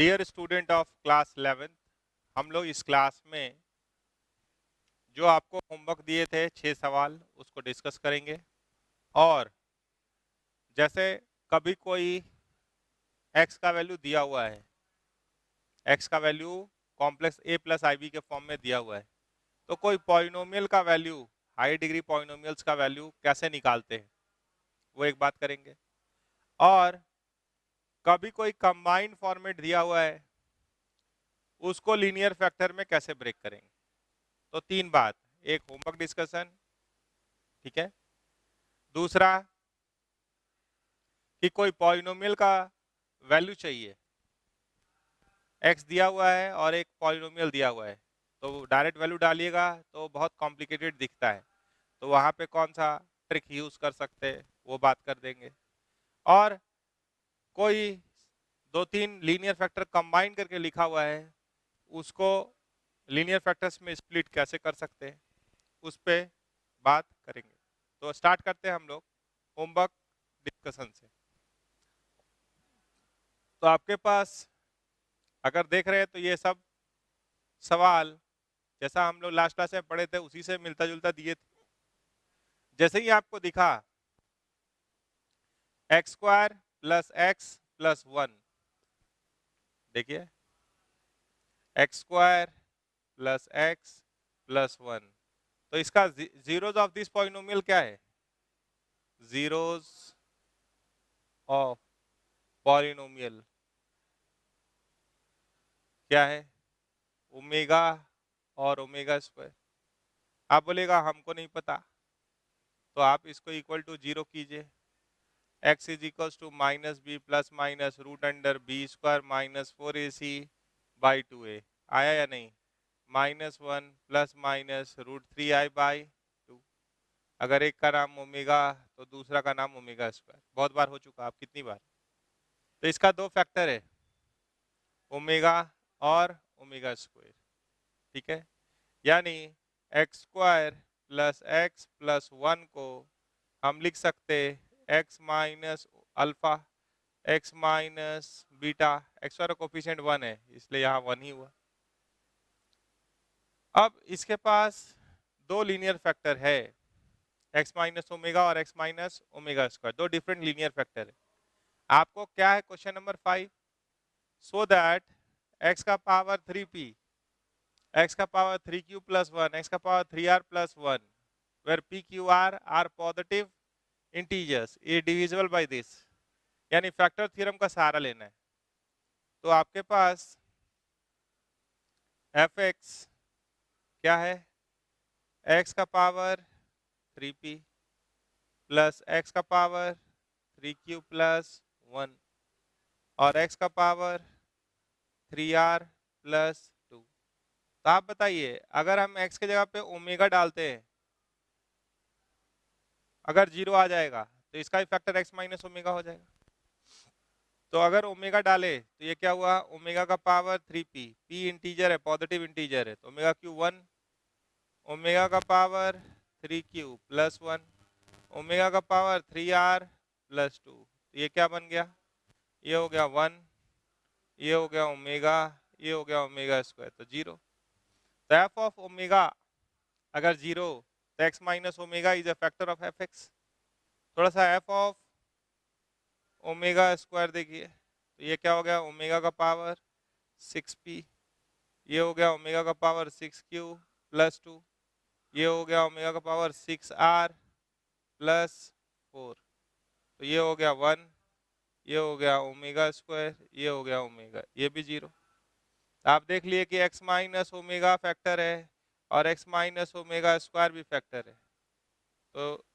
Dear student of class 11th, हम लोग इस क्लास में जो आपको होमवर्क दिए थे 6 सवाल उसको डिस्कस करेंगे। और जैसे कभी कोई x का वैल्यू दिया हुआ है, x का value complex a plus I B के फॉर्म में दिया हुआ है, तो कोई पॉलिनोमियल का वैल्यू, हाई डिग्री पॉलिनोमियल्स का वैल्यू कैसे निकालते हैं वो एक बात करेंगे। और कभी कोई कंबाइंड फॉर्मेट दिया हुआ है, उसको लीनियर फैक्टर में कैसे ब्रेक करेंगे। तो 3 बात, एक होमवर्क डिस्कशन, ठीक है, दूसरा कि कोई पॉलिनोमियल का वैल्यू चाहिए, x दिया हुआ है और एक पॉलिनोमियल दिया हुआ है, तो डायरेक्ट वैल्यू डालिएगा तो बहुत कॉम्प्लिकेटेड दिखता है, तो वहाँ पे कौन सा ट्रिक यूज कर सकते हैं वो बात कर देंगे। और कोई 2-3 लीनियर फैक्टर कंबाइन करके लिखा हुआ है, उसको लीनियर फैक्टर्स में स्प्लिट कैसे कर सकते हैं उस पे बात करेंगे। तो स्टार्ट करते हैं हम लोग होमवर्क डिस्कशन से। तो आपके पास अगर देख रहे हैं तो ये सब सवाल जैसा हम लोग लास्ट क्लास में पढ़े थे उसी से मिलता जुलता दिए थे। जैसे ही आपको दिखा x square plus x plus 1, देखिए x square plus x plus 1, तो इसका जीरोज ऑफ दिस पॉलिनोमियल क्या है, जीरोज ऑफ पॉलिनोमियल क्या है, ओमेगा और ओमेगा स्क्वायर। आप बोलेगा हमको नहीं पता, तो आप इसको इक्वल टू 0 कीजिए, x is equals to minus B plus minus root under B square minus 4ac by 2a, आया या नहीं, -1 plus minus root 3i by 2। अगर एक का नाम ओमेगा तो दूसरा का नाम ओमेगा स्क्वायर, बहुत बार हो चुका, आप कितनी बार। तो इसका 2 फैक्टर है, ओमेगा और ओमेगा स्क्वायर, ठीक है। यानी x square plus x plus 1 को हम लिख सकते x minus alpha x minus beta, x का कोफिशिएंट 1 है इसलिए यहाँ 1 ही हुआ। अब इसके पास 2 लीनियर फैक्टर है, एक्स माइनस ओमेगा और x minus omega square, 2 different linear factor है। आपको क्या है question number 5, so that x का पावर 3p, एक्स का पावर 3q प्लस 1, एक्स का power 3r plus 1, where p q r are positive integers is divisible by this, यानी factor theorem का सहारा लेना है। तो आपके पास एफ एक्स क्या है, एक्स का पावर 3p प्लस एक्स का पावर 3q प्लस 1 और एक्स का पावर 3r प्लस 2। तो आप बताइए अगर हम x के जगह पे ओमेगा डालते हैं, अगर 0 आ जाएगा तो इसका भी फैक्टर x माइनस ओमेगा हो जाएगा। तो अगर ओमेगा डाले तो ये क्या हुआ, ओमेगा का पावर 3p, p इंटीजर है, पॉजिटिव इंटीजर है, तो ओमेगा क्यू 1, ओमेगा का पावर 3q प्लस 1, ओमेगा का पावर 3r प्लस 2, तो ये क्या बन गया, ये हो गया 1, ये हो गया ओमेगा, ये हो गया ओमेगा स्क्वायर, तो 0। तो एफ ऑफ ओमेगा अगर 0 तो x minus omega is a factor of F x. थोड़ा सा एफ ऑफ ओमेगा स्क्वायर देखिए, तो ये क्या हो गया, ओमेगा का पावर 6p, ये हो गया ओमेगा का पावर 6q प्लस 2, ये हो गया ओमेगा का पावर 6r प्लस 4, तो ये हो गया 1, ये हो गया ओमेगा स्क्वायर, ये हो गया ओमेगा, ये भी 0। आप देख लिए कि x माइनस ओमेगा फैक्टर है और x माइनस ओमेगा स्क्वायर भी फैक्टर है, तो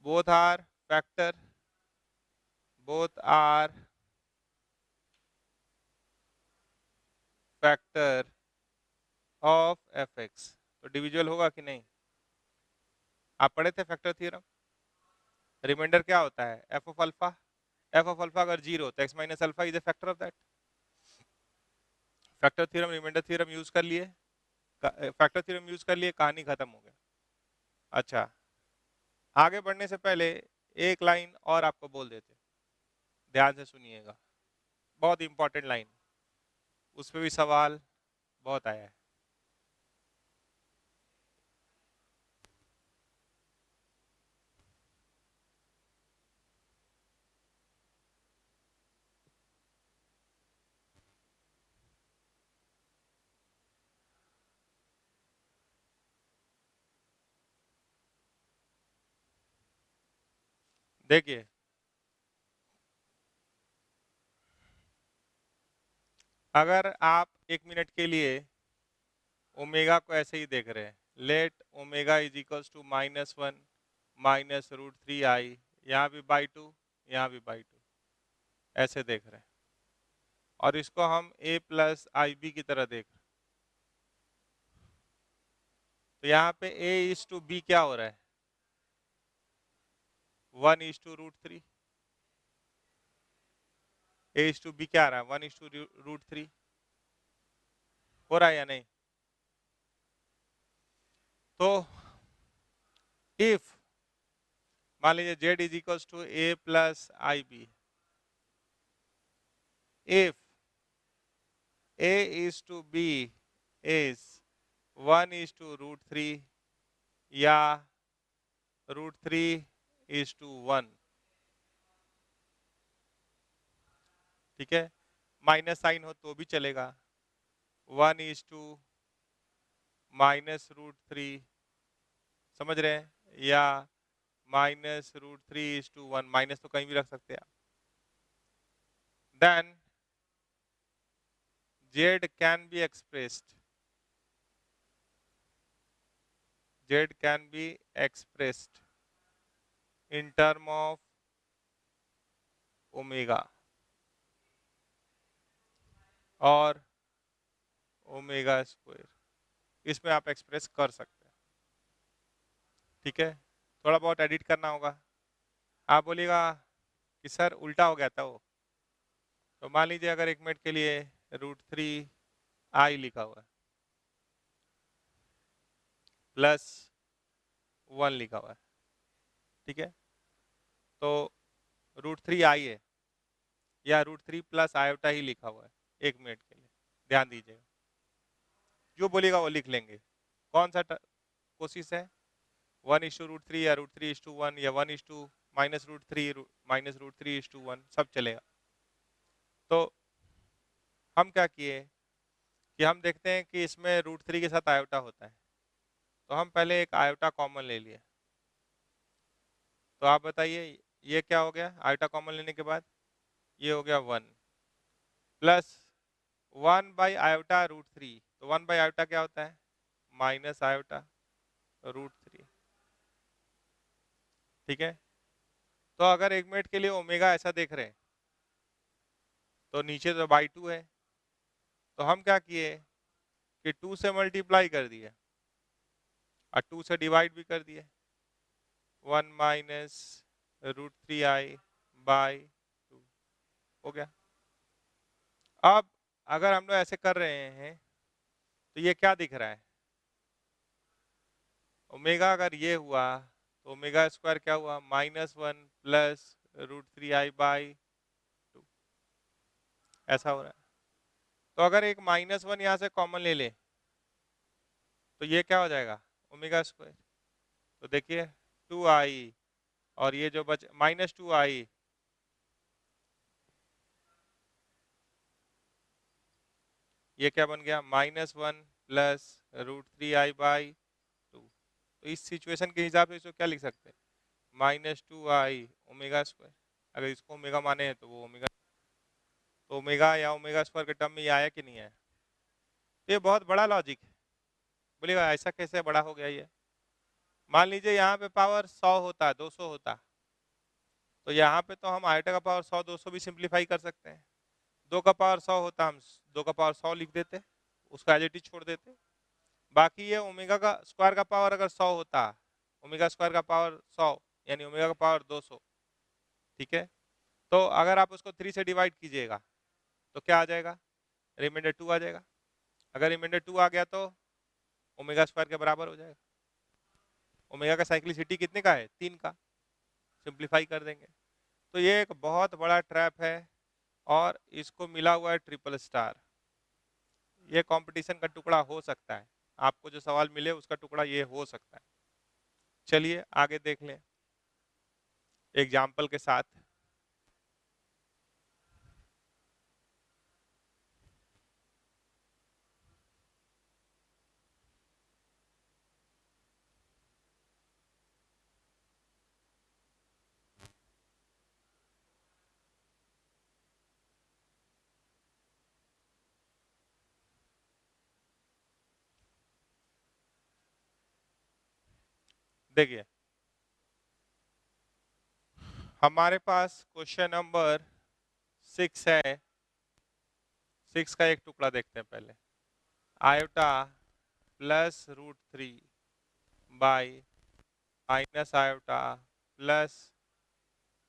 both are factor, both are factor of F X. तो डिविजुअल होगा कि नहीं, आप पढ़े थे फैक्टर थ्योरम। रिमाइंडर क्या होता है, F of alpha, F of alpha अगर 0 तो X minus alpha is a factor of that. Factor theorem, remainder theorem use कर लिए, फैक्टर थ्योरम यूज कर लिए, कहानी खत्म हो गया। अच्छा, आगे बढ़ने से पहले एक लाइन और आपको बोल देते, ध्यान से सुनिएगा, बहुत इंपॉर्टेंट लाइन। उस पे भी सवाल बहुत आया है। देखिए अगर आप 1 मिनट के लिए ओमेगा को ऐसे ही देख रहे हैं, let omega is equals to -1 -√3i, यहाँ भी बाई 2, यहाँ भी बाई 2, ऐसे देख रहे हैं, और इसको हम a प्लस आई बी की तरह देख रहे हैं। तो यहाँ पे a इज टू बी क्या हो रहा है, 1:√3। a इज टू बी क्या आ रहा है, 1:√3 हो रहा है या नहीं। तो इफ मान लीजिए z is equals to a plus I B, if a is to b is 1:√3 या √3:1, ठीक है, माइनस साइन हो तो भी चलेगा, 1:-√3, समझ रहे हैं, या -√3:1, माइनस तो कहीं भी रख सकते हैं आप। Then z can be expressed, z can be expressed in term of omega और ओमेगा स्क्वायर, इसमें आप एक्सप्रेस कर सकते हैं, ठीक है। थोड़ा बहुत एडिट करना होगा। आप बोलिएगा कि सर उल्टा हो गया था वो, तो मान लीजिए अगर 1 मिनट के लिए √3i लिखा हुआ है +1 लिखा हुआ है, ठीक है, तो √3i है या √3 प्लस आयोटा ही लिखा हुआ है 1 मिनट के लिए, ध्यान दीजिएगा, जो बोलेगा वो लिख लेंगे। कौन सा कोशिश है, 1:√3 या √3:1 या 1:- -√3 -√3:1, सब चलेगा। तो हम क्या किए कि हम देखते हैं कि इसमें √3 के साथ आयोटा होता है, तो हम पहले एक आयोटा कॉमन ले लिए। तो आप बताइए ये क्या हो गया, आयोटा कॉमन लेने के बाद ये हो गया 1 प्लस 1/आयोटा√3, तो 1/आयोटा क्या होता है, माइनस आयोटा √3, ठीक है। तो अगर 1 मिनट के लिए ओमेगा ऐसा देख रहे हैं तो नीचे तो बाई 2 है, तो हम क्या किए कि 2 से मल्टीप्लाई कर दिए और 2 से डिवाइड भी कर दिए, 1 -√3i/2 हो गया। अब अगर हम लोग ऐसे कर रहे हैं तो ये क्या दिख रहा है, ओमेगा अगर ये हुआ तो ओमेगा स्क्वायर क्या हुआ, -1 +√3i/2, ऐसा हो रहा है। तो अगर एक -1 यहाँ से कॉमन ले ले तो ये क्या हो जाएगा, ओमेगा स्क्वायर। तो देखिए 2i और ये जो बच -2i, ये क्या बन गया, -1 +√3i/2। तो इस सिचुएशन के हिसाब से इसको क्या लिख सकते हैं, -2i ओमेगा स्क्वायर, अगर इसको ओमेगा माने हैं तो वो ओमेगा, तो ओमेगा या ओमेगा स्क्वायर के टर्म में ये आया कि नहीं आया। तो ये बहुत बड़ा लॉजिक है, बोलिएगा ऐसा कैसे बड़ा हो गया ये। मान लीजिए यहाँ पे पावर 100 होता, 200 होता, तो यहाँ पे तो हम आयोटा का पावर 100 200 भी सिंप्लीफाई कर सकते हैं। 2 का पावर 100 होता, हम 2 का पावर 100 लिख देते, उसका एज इट इज छोड़ देते। बाकी ये ओमेगा का स्क्वायर का पावर अगर 100 होता, ओमेगा स्क्वायर का पावर 100 यानी ओमेगा का पावर 200, ठीक है। तो अगर आप उसको 3 से डिवाइड कीजिएगा तो क्या आ जाएगा, रिमाइंडर 2 आ जाएगा। अगर रिमाइंडर 2 आ गया तो ओमेगा स्क्वायर के बराबर हो जाएगा। ओमेगा का साइक्लिसिटी कितने का है, 3 का, सिंप्लीफाई कर देंगे। तो ये एक बहुत बड़ा ट्रैप है और इसको मिला हुआ है ट्रिपल स्टार। ये कंपटीशन का टुकड़ा हो सकता है, आपको जो सवाल मिले उसका टुकड़ा ये हो सकता है। चलिए आगे देख लें एग्जाम्पल के साथ। देखिए हमारे पास क्वेश्चन नंबर 6 है। 6 का एक टुकड़ा देखते हैं पहले। Iota plus root 3 by minus iota plus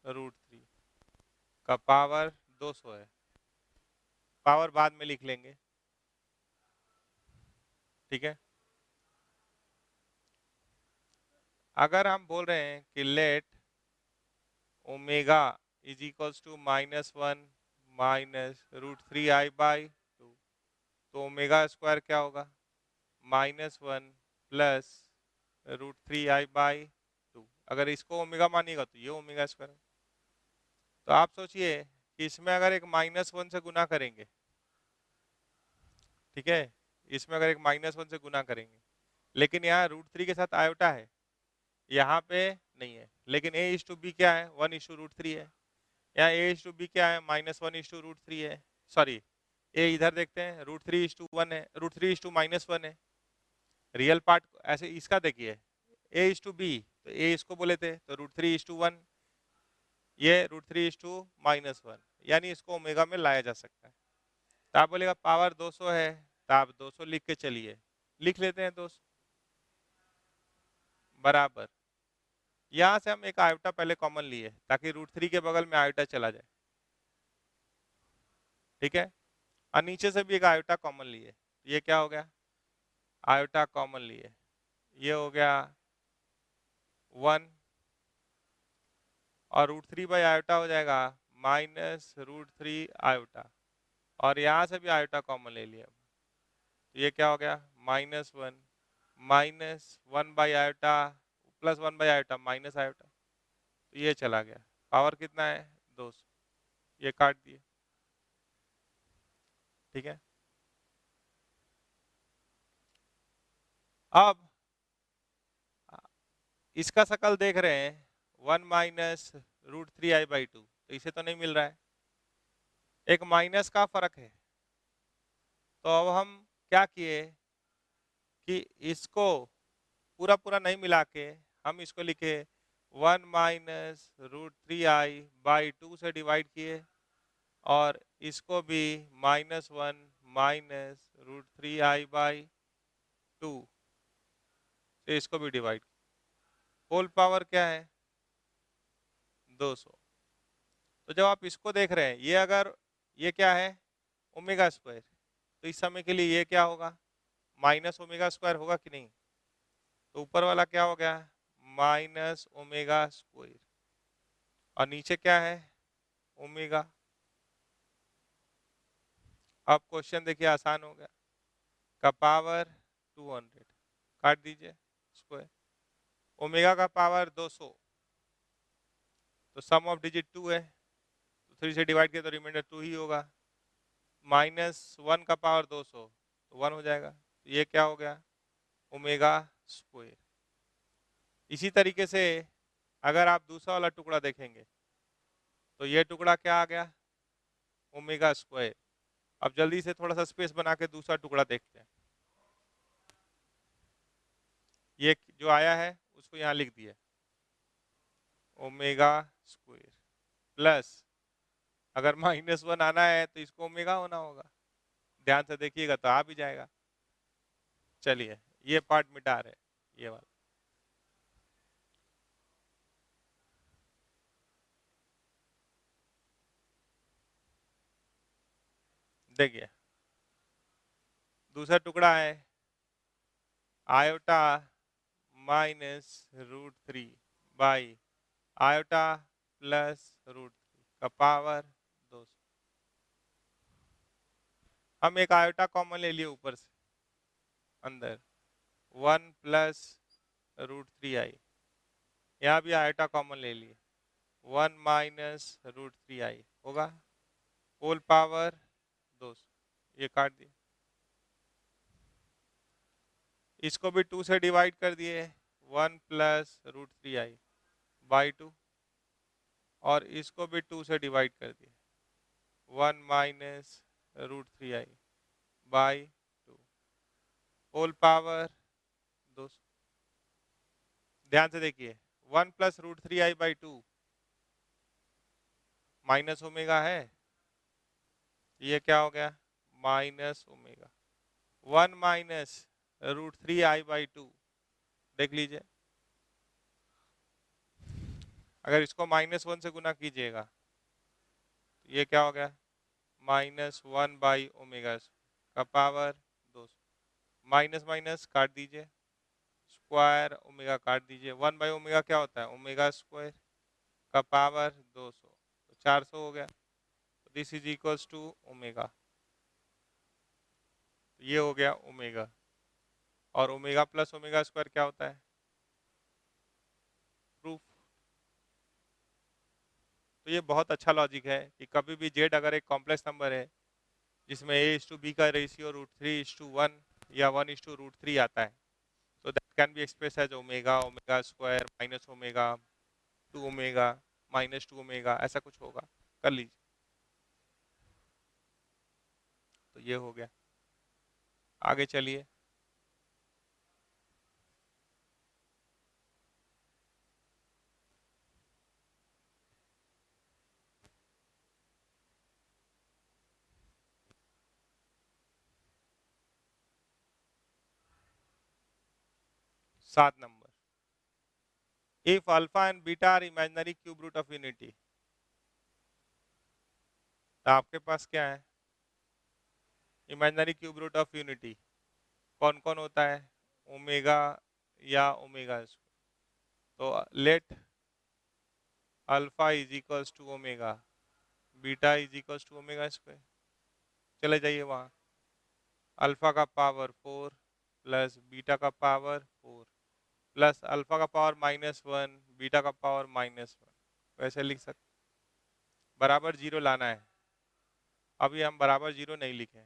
root 3 का पावर 200 है। पावर बाद में लिख लेंगे, ठीक है। अगर हम बोल रहे हैं कि let omega is equals to -1 minus root 3i/2, तो ओमेगा स्क्वायर क्या होगा? -1 प्लस रूट 3i/2। अगर इसको ओमेगा मानिएगा तो ये ओमेगा स्क्वायर। तो आप सोचिए कि इसमें अगर एक -1 से गुना करेंगे, ठीक है, इसमें अगर एक -1 से गुना करेंगे, लेकिन यहाँ रूट 3 के साथ आयोटा है, यहाँ पे नहीं है, लेकिन a/b क्या है? 1/√3 है। यहाँ a/b क्या है? -1/√3 है। सॉरी, ए इधर देखते हैं, √3/1 है, √3/-1 है। रियल पार्ट ऐसे इसका देखिए, a/b, तो a इसको बोले थे तो √3/1, ये √3/-1, यानी इसको ओमेगा में लाया जा सकता है। तो आप बोलेगा पावर 200 है, तो आप 200 लिख के चलिए, लिख लेते हैं 200 बराबर। यहाँ से हम एक आयोटा पहले कॉमन लिए ताकि √3 के बगल में आयोटा चला जाए, ठीक है। और नीचे से भी एक आयोटा कॉमन लिए, ये क्या हो गया? आयोटा कॉमन लिए, ये हो गया 1, और √3 बाई आयोटा हो जाएगा -√3 आयोटा, और यहाँ से भी आयोटा कॉमन ले लिया, तो ये क्या हो गया? -1 -1 by iota plus 1 by iota minus iota, तो ये चला गया। पावर कितना है? 200, ये काट दिए, ठीक है। अब इसका शकल देख रहे हैं, 1 -√3i/2, तो इसे तो नहीं मिल रहा है, एक माइनस का फर्क है। तो अब हम क्या किए कि इसको पूरा पूरा नहीं मिला के हम इसको लिखे 1 -√3i/2 से डिवाइड किए, और इसको भी -1 -√3i/2 से इसको भी डिवाइड। होल पावर क्या है? 200। तो जब आप इसको देख रहे हैं, ये अगर ये क्या है? ओमेगा स्क्वायर, तो इस समय के लिए ये क्या होगा? माइनस ओमेगा स्क्वायर होगा कि नहीं? तो ऊपर वाला क्या हो गया? माइनस ओमेगा स्क्वायर, और नीचे क्या है? ओमेगा। अब क्वेश्चन देखिए आसान हो गया, का पावर 200 काट दीजिए स्क्वायर, ओमेगा का पावर 200, तो सम ऑफ डिजिट 2 है, तो 3 से डिवाइड किया तो रिमाइंडर 2 ही होगा। -1 का पावर 200, तो 1 हो जाएगा, तो ये क्या हो गया? Omega square. इसी तरीके से अगर आप दूसरा वाला टुकड़ा देखेंगे, तो ये टुकड़ा क्या आ गया? Omega square. अब जल्दी से थोड़ा सा स्पेस बना के दूसरा टुकड़ा देखते हैं। ये जो आया है उसको यहाँ लिख दिया, ओमेगा स्क्वायर प्लस, अगर -1 आना है तो इसको ओमेगा होना होगा, ध्यान से देखिएगा तो आ भी जाएगा। चलिए ये पार्ट मिटा रहे, ये वाला देखिए, दूसरा टुकड़ा है आयोटा -√3 बाई आयोटा प्लस √3 का पावर 200। हम एक आयोटा कॉमन ले लिए ऊपर से अंदर, 1 प्लस √3i, यहाँ भी आयोटा कॉमन ले लिए, 1 माइनस √3i होगा, होल पावर 200, ये काट दिए, इसको भी 2 से डिवाइड कर दिए, 1 प्लस √3i बाई 2, और इसको भी 2 से डिवाइड कर दिए, 1 minus √3i by 2, whole power 200। ध्यान से देखिए, 1 plus √3i by 2 minus omega है, ये क्या हो गया, minus omega, 1 minus √3i by 2, देख लीजिए, अगर इसको -1 से गुना कीजिएगा तो ये क्या हो गया, -1 बाई ओमेगा का पावर 200, माइनस माइनस काट दीजिए, स्क्वायर ओमेगा काट दीजिए, 1 बाई ओमेगा क्या होता है, ओमेगा स्क्वायर का पावर 200, तो 400 हो गया, this is equals to omega, ये हो गया ओमेगा, और ओमेगा प्लस ओमेगा स्क्वायर क्या होता है, प्रूफ। तो ये बहुत अच्छा लॉजिक है कि कभी भी जेड अगर एक कॉम्प्लेक्स नंबर है जिसमें a/b का रेशियो √3:1 या 1:√3 आता है, so that can be expressed as omega, omega square, minus omega, 2 omega, -2 omega, ऐसा कुछ होगा, कर लीजिए। तो ये हो गया, आगे चलिए, सात number, if alpha and beta are imaginary cube root of unity, तो आपके पास क्या है, imaginary cube root of unity कौन कौन होता है, ओमेगा या ओमेगा, तो let alpha is equals to omega, beta is equals to omega square, चले जाइए वहाँ, अल्फा का पावर 4 प्लस बीटा का पावर 4 प्लस अल्फा का पावर -1, बीटा का पावर -1, वैसे लिख सकते, बराबर जीरो लाना है, अभी हम बराबर जीरो नहीं लिखे,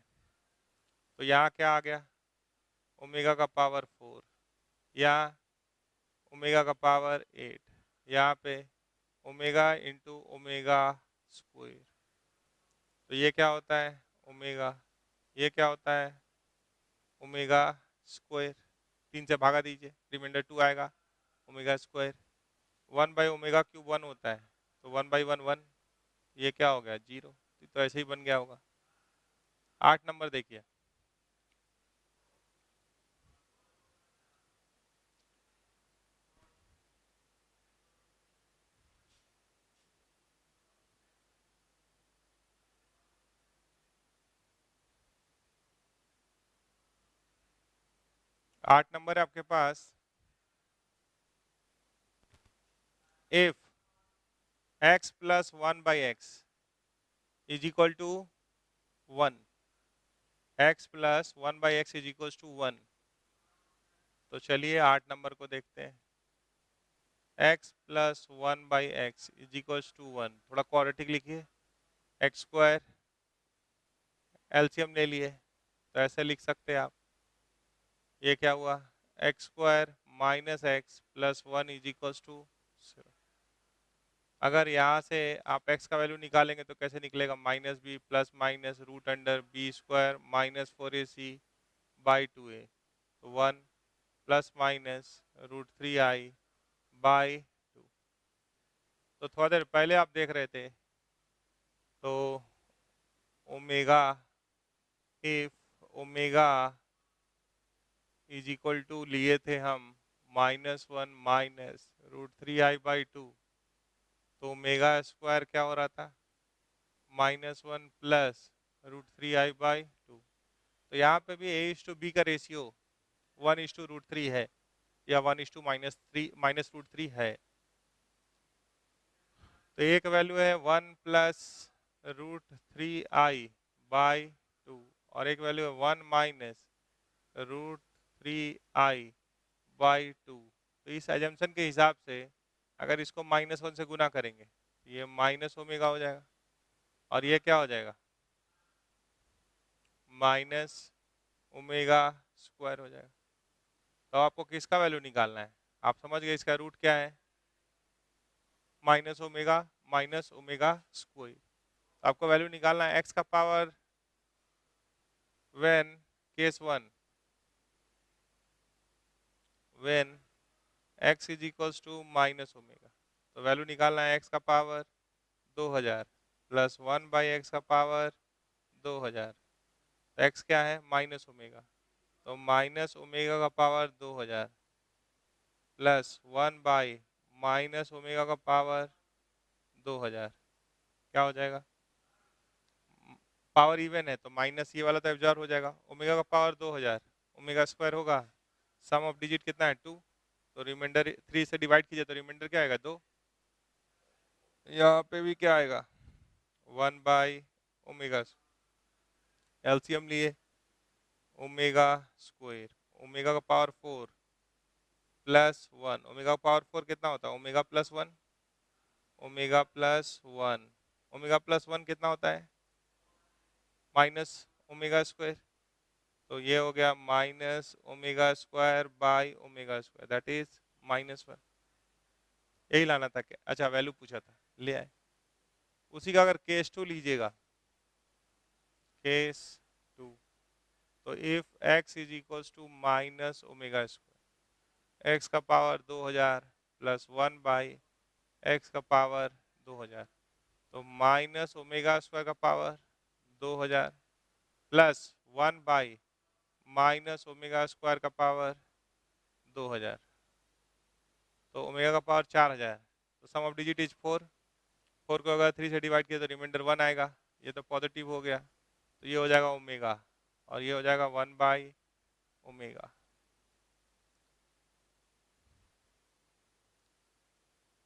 तो यहाँ क्या आ गया, ओमेगा का पावर 4 या ओमेगा का पावर 8, यहाँ पे ओमेगा इंटू ओमेगा स्क्वायर, तो ये क्या होता है ओमेगा, ये क्या होता है ओमेगा स्क्वायर, 3 से भागा दीजिए, रिमाइंडर 2 आएगा, omega square, 1 by omega cube 1 होता है, तो 1 बाई 1 1, ये क्या हो गया 0, तो ऐसे ही बन गया होगा। 8 नंबर देखिए, आठ नंबर है आपके पास, if x plus 1 by x is equal to 1, x plus 1 by x is equal to 1, तो चलिए 8 नंबर को देखते हैं, x plus 1 by x is equal to 1, थोड़ा क्वाड्रेटिक लिखिए, एक्स स्क्वायर, एलसीएम ले लिए, तो ऐसे लिख सकते हैं आप, ये क्या हुआ, X square minus X plus 1 is equal to 0, अगर यहाँ से आप x का वैल्यू निकालेंगे तो कैसे निकलेगा, -b plus minus root under B square -4ac by 2a, तो 1 प्लस माइनस √3i बाई 2, तो थोड़ा देर पहले आप देख रहे थे, तो omega, if omega is equal to लिए थे हम -1 माइनस √3i बाई 2, तो ओमेगा स्क्वायर क्या हो रहा था, -1 प्लस √3i बाई 2, तो यहाँ पे भी a/b का रेशियो 1:√3 है या 1:-3 है, तो एक वैल्यू है 1 प्लस √3i बाई 2 और एक वैल्यू है 1 माइनस √3i/2। तो इस एजम्पशन के हिसाब से अगर इसको -1 से गुना करेंगे तो ये माइनस ओमेगा हो जाएगा, और ये क्या हो जाएगा, माइनस ओमेगा स्क्वायर हो जाएगा। तो आपको किसका वैल्यू निकालना है, आप समझ गए इसका रूट क्या है, माइनस ओमेगा स्क्वायर। आपको वैल्यू निकालना है एक्स का power when case 1 when x is equals to minus omega. तो वैल्यू निकालना है x का पावर 2000 प्लस 1/x का पावर 2000। तो x क्या है, माइनस ओमेगा, तो माइनस ओमेगा का पावर 2000 प्लस 1 माइनस ओमेगा का पावर 2000 क्या हो जाएगा, पावर इवन है तो माइनस ये वाला तो एब्जॉर्ब हो जाएगा। ओमेगा का पावर 2000 ओमेगा स्क्वायर होगा, सम ऑफ डिजिट कितना है 2, तो रिमाइंडर 3 से डिवाइड कीजिए तो रिमाइंडर क्या आएगा 2। यहाँ पे भी क्या आएगा 1/ओमेगा, एलसीएम लिए ओमेगा स्क्वायर, ओमेगा का पावर 4 प्लस 1, ओमेगा का पावर 4 कितना होता है, omega plus 1, omega plus 1, omega plus 1 कितना होता है, माइनस ओमेगा स्क्वायर। तो ये हो गया minus omega square by omega square, that is -1। यही लाना था क्या, अच्छा वैल्यू पूछा था, ले आए। उसी का अगर केस 2 लीजिएगा, केस 2, तो if x is equals to minus omega square, X का पावर 2000 प्लस 1/x का पावर 2000, तो माइनस ओमेगा स्क्वायर का power 2000 plus 1 minus omega square का पावर 2000, तो ओमेगा का पावर 4000। तो सम ऑफ डिजिट इज 4, 4 को अगर 3 से डिवाइड किया तो रिमाइंडर 1 आएगा, ये तो पॉजिटिव हो गया, तो ये हो जाएगा ओमेगा, और ये हो जाएगा 1/ओमेगा।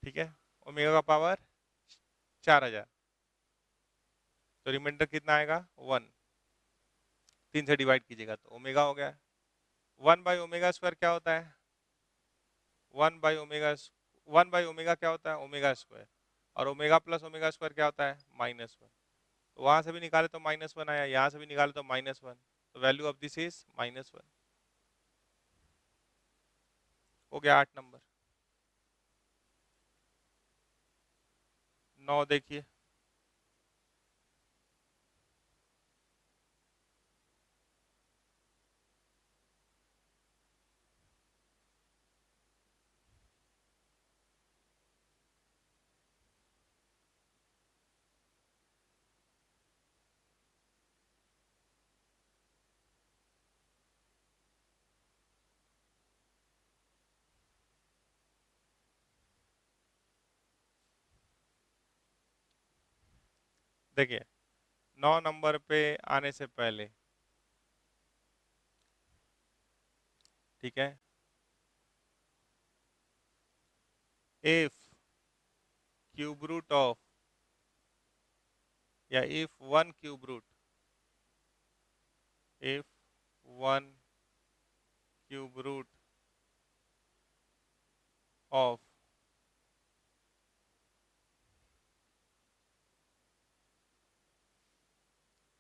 ठीक है, ओमेगा का पावर 4000, तो रिमाइंडर कितना आएगा 1, 3 से डिवाइड कीजिएगा तो ओमेगा हो गया। 1/ओमेगा स्क्वायर क्या होता है, 1/ओमेगा क्या होता है, ओमेगा स्क्वायर, और ओमेगा प्लस ओमेगा स्क्वायर क्या होता है, -1। तो वहां से भी निकाले तो -1 आया, यहाँ से भी निकाले तो -1, तो वैल्यू ऑफ दिस इज -1। हो गया 8 नंबर। 9 देखिए, देखिए 9 नंबर पे आने से पहले, ठीक है, इफ क्यूब रूट ऑफ, या if one cube root, if one cube root of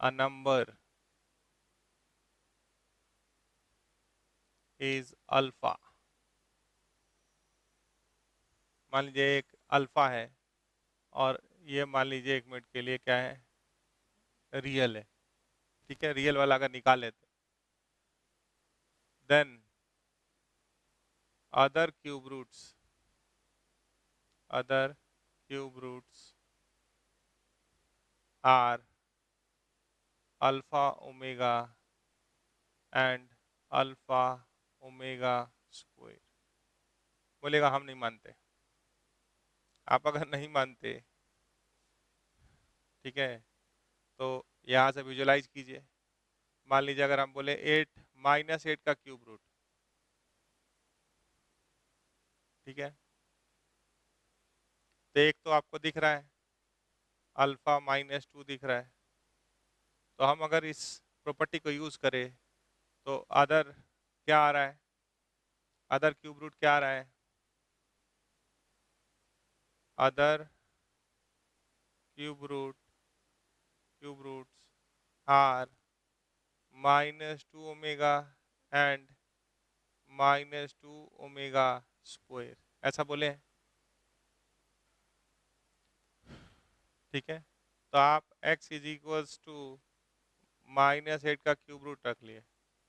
a number is alpha, मान लीजिए एक अल्फा है, और ये मान लीजिए 1 मिनट के लिए क्या है, रियल है, ठीक है, रियल वाला अगर निकाल लेते, then other cube roots, other cube roots are alpha omega and alpha omega square. बोलेगा हम नहीं मानते, आप अगर नहीं मानते, ठीक है, तो यहाँ से विजुलाइज कीजिए। मान लीजिए अगर हम बोले 8 -8 का क्यूब रूट, ठीक है, तो एक तो आपको दिख रहा है अल्फा -2 दिख रहा है, तो हम अगर इस प्रॉपर्टी को यूज करे तो अदर क्या आ रहा है, अदर क्यूब रूट क्या आ रहा है, other cube roots are -2 omega and -2 omega square, ऐसा बोले, ठीक है। तो आप x इज इक्वल्स टू -8 का क्यूब रूट रख लिए,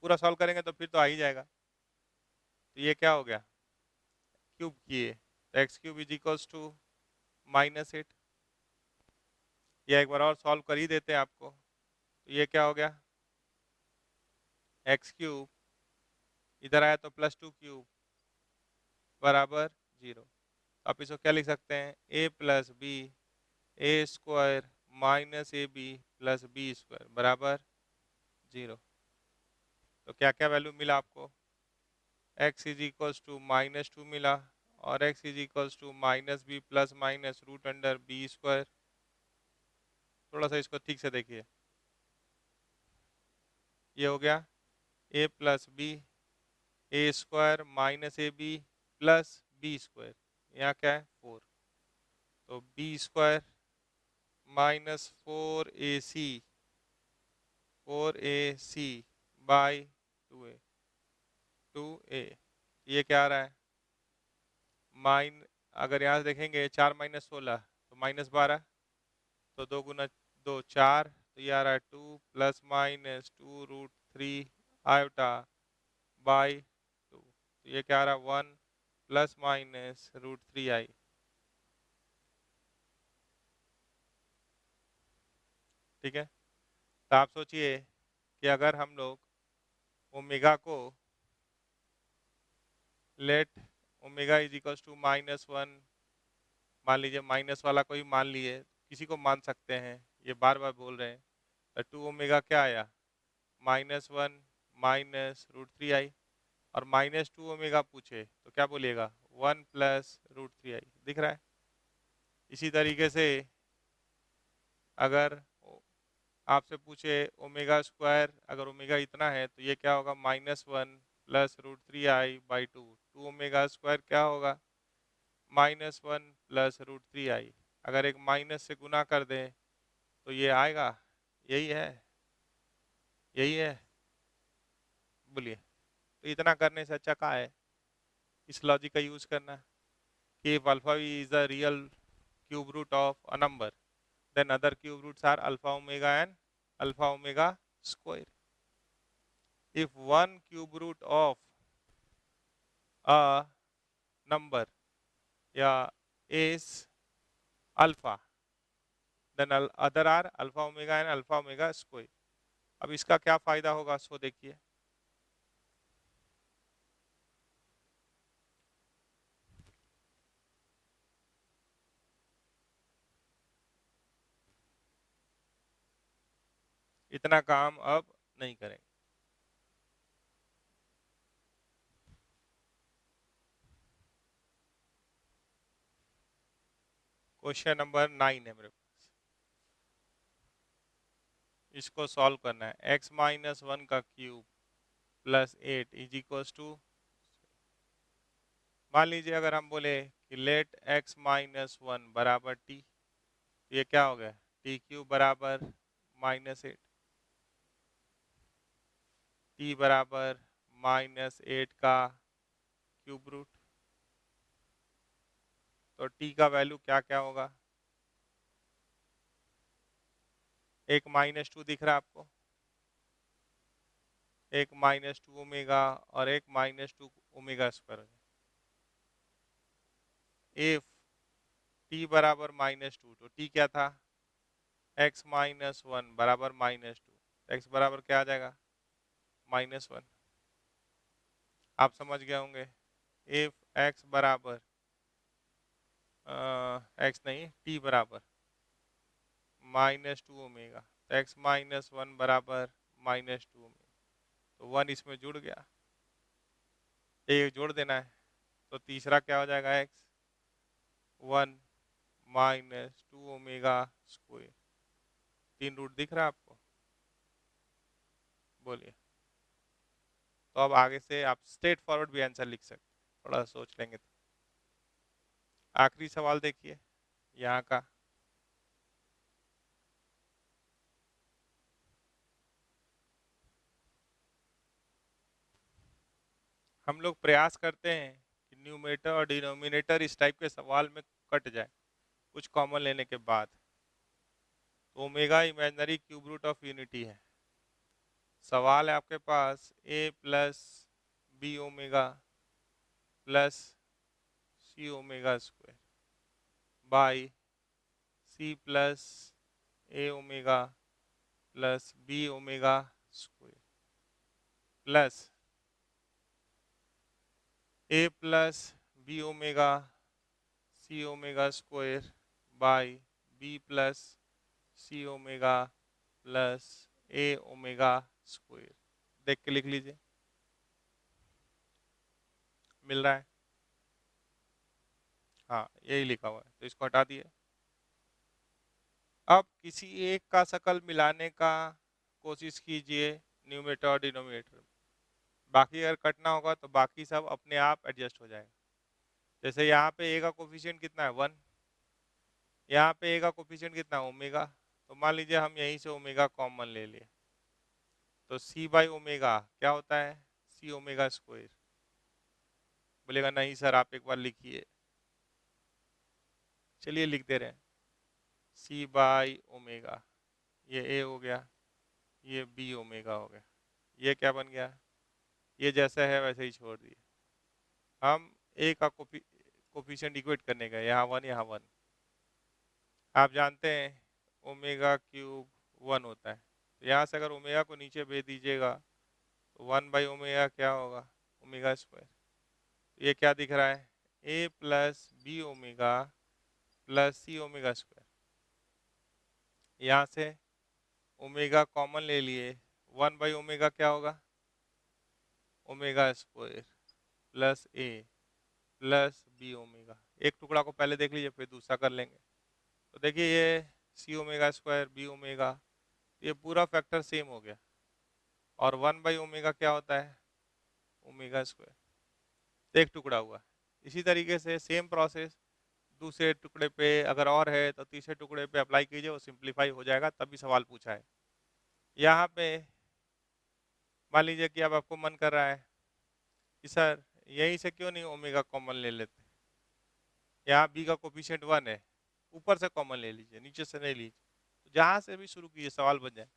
पूरा सॉल्व करेंगे तो फिर तो आ ही जाएगा। तो ये क्या हो गया, क्यूब किए तो X cube is equals to -8, ये एक बार और सॉल्व कर ही देते हैं आपको। तो ये क्या हो गया, एक्स क्यूब इधर आया तो +2 क्यूब बराबर 0। आप इसको क्या लिख सकते हैं, a plus B A square minus A B plus B square बराबर 0। तो क्या क्या वैल्यू मिला आपको, x इज इक्वल्स टू -2 मिला और x is equals to -b plus minus root under B square. थोड़ा सा इसको ठीक से देखिए, ये हो गया a plus B A square minus A B plus B square, यहाँ क्या है 4, तो B square -4ac by 2a, ये क्या आ रहा है अगर यहाँ से देखेंगे 4 - 16 तो -12, तो 2 गुना 2 4, तो ये आ रहा है 2 plus minus 2 root 3 iota by 2, तो ये क्या आ रहा है 1 प्लस माइनस रूट 3i। ठीक है, तो आप सोचिए कि अगर हम लोग ओमेगा को let omega is equals to -1, मान लीजिए माइनस वाला को ही मान लिए, किसी को मान सकते हैं, ये बार बार बोल रहे हैं, तो 2 ओमेगा क्या आया -1 माइनस रूट 3i, और -2 ओमेगा पूछे तो क्या बोलिएगा 1 प्लस रूट 3i, दिख रहा है। इसी तरीके से अगर आपसे पूछे ओमेगा स्क्वायर, अगर ओमेगा इतना है तो ये क्या होगा -1 plus root 3i by 2, 2 omega square क्या होगा -1 प्लस रूट 3i, अगर एक माइनस से गुना कर दें तो ये आएगा, यही है, यही है, बोलिए। तो इतना करने से अच्छा क्या है, इस लॉजिक का यूज करना कि if alpha is a real cube root of a number, then other cube roots are alpha omega and alpha omega square. If one cube root of a number yeah, is alpha, then other are alpha omega and alpha omega square. अब इसका क्या फायदा होगा सो देखिए, इतना काम अब नहीं करेंगे। क्वेश्चन नंबर 9 है मेरे पास, इसको सॉल्व करना है। x - 1 का cube plus 8 is equal to, मान लीजिए अगर हम बोले कि लेट x - 1 बराबर t, तो ये क्या हो गया t क्यूब बराबर -8, t बराबर -8 का क्यूब रूट, तो t का वैल्यू क्या क्या होगा, एक -2 दिख रहा है आपको, एक -2 ओमेगा और एक -2 ओमेगा स्क्वायर। इफ t बराबर -2, तो t क्या था x - 1 बराबर -2, x बराबर क्या आ जाएगा -1, आप समझ गए होंगे। इफ x बराबर x नहीं t बराबर -2 ओमेगा, तो x - 1 बराबर -2 ओमेगा, तो 1 इसमें जुड़ गया, एक जोड़ देना है, तो तीसरा क्या हो जाएगा x 1 -2 ओमेगा स्क्वायर, 3 रूट दिख रहा है आपको। बोलिए। तो अब आगे से आप स्ट्रेट फॉरवर्ड भी आंसर लिख सकते, थोड़ा सोच लेंगे तो। आखिरी सवाल देखिए यहाँ का। हम लोग प्रयास करते हैं कि न्यूमरेटर और डिनोमिनेटर इस टाइप के सवाल में कट जाए कुछ कॉमन लेने के बाद। तो omega imaginary cube root of unity है। सवाल है आपके पास a plus B omega plus C omega square by c plus a omega plus B omega square plus a plus B omega c omega square by b plus C omega plus a omega square. देख के लिख लीजिए, मिल रहा है? हाँ यही लिखा हुआ है, तो इसको हटा दिए। अब किसी एक का शकल मिलाने का कोशिश कीजिए न्यूमरेटर और डिनोमिनेटर। बाकी अगर कटना होगा तो बाकी सब अपने आप एडजस्ट हो जाएगा। जैसे यहाँ पे ए का कोफिशिएंट कितना है 1, यहाँ पे ए का कोफिशिएंट कितना है ओमेगा, तो मान लीजिए हम यहीं से ओमेगा कॉमन ले लिए, तो सी बाई ओमेगा क्या होता है सी ओमेगा स्क्वायर। बोलेगा नहीं सर आप एक बार लिखिए, चलिए लिख दे रहे हैं। सी बाई ओमेगा, ये ए हो गया, ये बी ओमेगा हो गया, ये क्या बन गया, ये जैसा है वैसे ही छोड़ दिए। हम ए का कोफिशिएंट इक्वेट करने गए, यहाँ 1 यहाँ 1। आप जानते हैं ओमेगा क्यूब 1 होता है, तो यहाँ से अगर ओमेगा को नीचे भेज दीजिएगा तो 1 बाई ओमेगा क्या होगा ओमेगा स्क्वायर। ये क्या दिख रहा है a plus B omega plus C omega square. यहाँ से ओमेगा कॉमन ले लिए, 1/ओमेगा क्या होगा omega square plus a plus B omega. एक टुकड़ा को पहले देख लीजिए फिर दूसरा कर लेंगे। तो देखिए ये सी ओमेगा स्क्वायर बी ओमेगा, ये पूरा फैक्टर सेम हो गया, और 1/ओमेगा क्या होता है ओमेगा स्क्वायर। तो एक टुकड़ा हुआ। इसी तरीके से सेम प्रोसेस दूसरे टुकड़े पे अगर और है तो तीसरे टुकड़े पे अप्लाई कीजिए, वो सिंप्लीफाई हो जाएगा, तभी सवाल पूछा है। यहाँ पे मान लीजिए कि अब आपको मन कर रहा है कि सर यहीं से क्यों नहीं ओमेगा कॉमन ले लेते, यहाँ बी का कोफिशिएंट 1 है, ऊपर से कॉमन ले लीजिए नीचे से नहीं लीजिए, तो जहाँ से भी शुरू कीजिए सवाल बन जाए।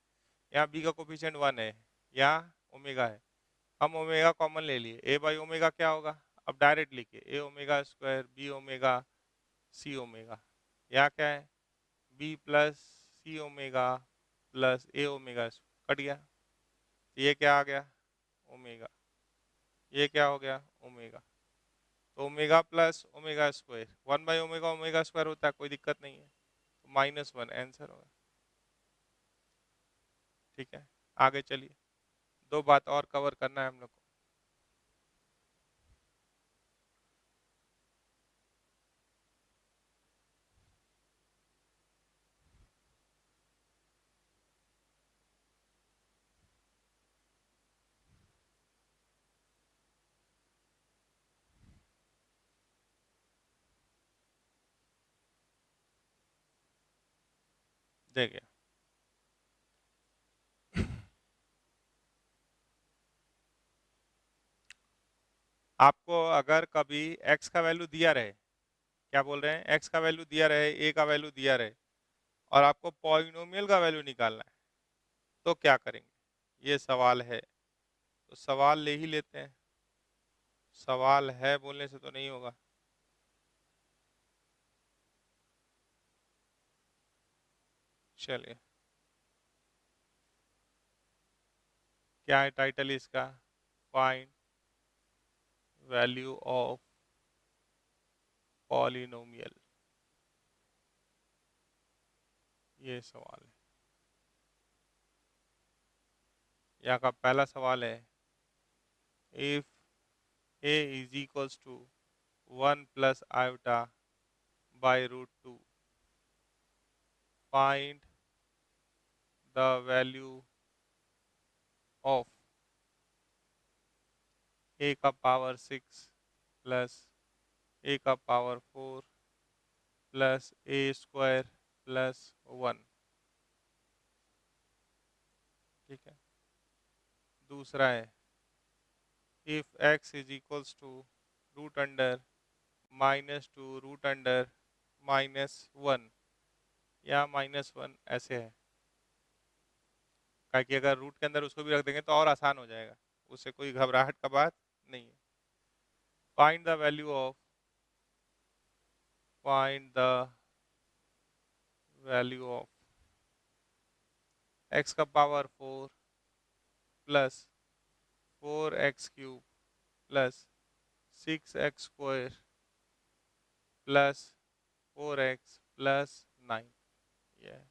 यहाँ बी का कोफिशिएंट 1 है, यहाँ ओमेगा है, हम ओमेगा कॉमन ले लिए, ए बाई ओमेगा क्या होगा, अब डायरेक्ट लिखिए a omega square b omega c omega. यहाँ क्या है b plus C omega plus a omega, cut गया। ये क्या आ गया ओमेगा, ये क्या हो गया ओमेगा। तो ओमेगा प्लस ओमेगा स्क्वायर 1/ओमेगा ओमेगा स्क्वायर होता है, कोई दिक्कत नहीं है, तो -1 आंसर होगा। ठीक है आगे चलिए, दो बात और कवर करना है हम लोग को। देखिए आपको अगर कभी x का वैल्यू दिया रहे, क्या बोल रहे हैं x का वैल्यू दिया रहे a का वैल्यू दिया रहे, और आपको पॉलिनोमियल का वैल्यू निकालना है, तो क्या करेंगे ये सवाल है। तो सवाल ले ही लेते हैं, सवाल है बोलने से तो नहीं होगा। चलिए क्या है टाइटल इसका, फाइंड वैल्यू ऑफ पॉलिनोमियल, ये सवाल है। यहाँ का पहला सवाल है if a is equals to 1 plus iota by √2 find the value of a का पावर 6 प्लस ए का power 4 plus a square plus 1। ठीक है। दूसरा है if x is equals to root under -2 root under -1 या -1 ऐसे है, कि अगर रूट के अंदर उसको भी रख देंगे तो और आसान हो जाएगा, उससे कोई घबराहट का बात नहीं है। Find the value of x का power 4 plus 4x³ plus 6x square plus 4x plus 9। ये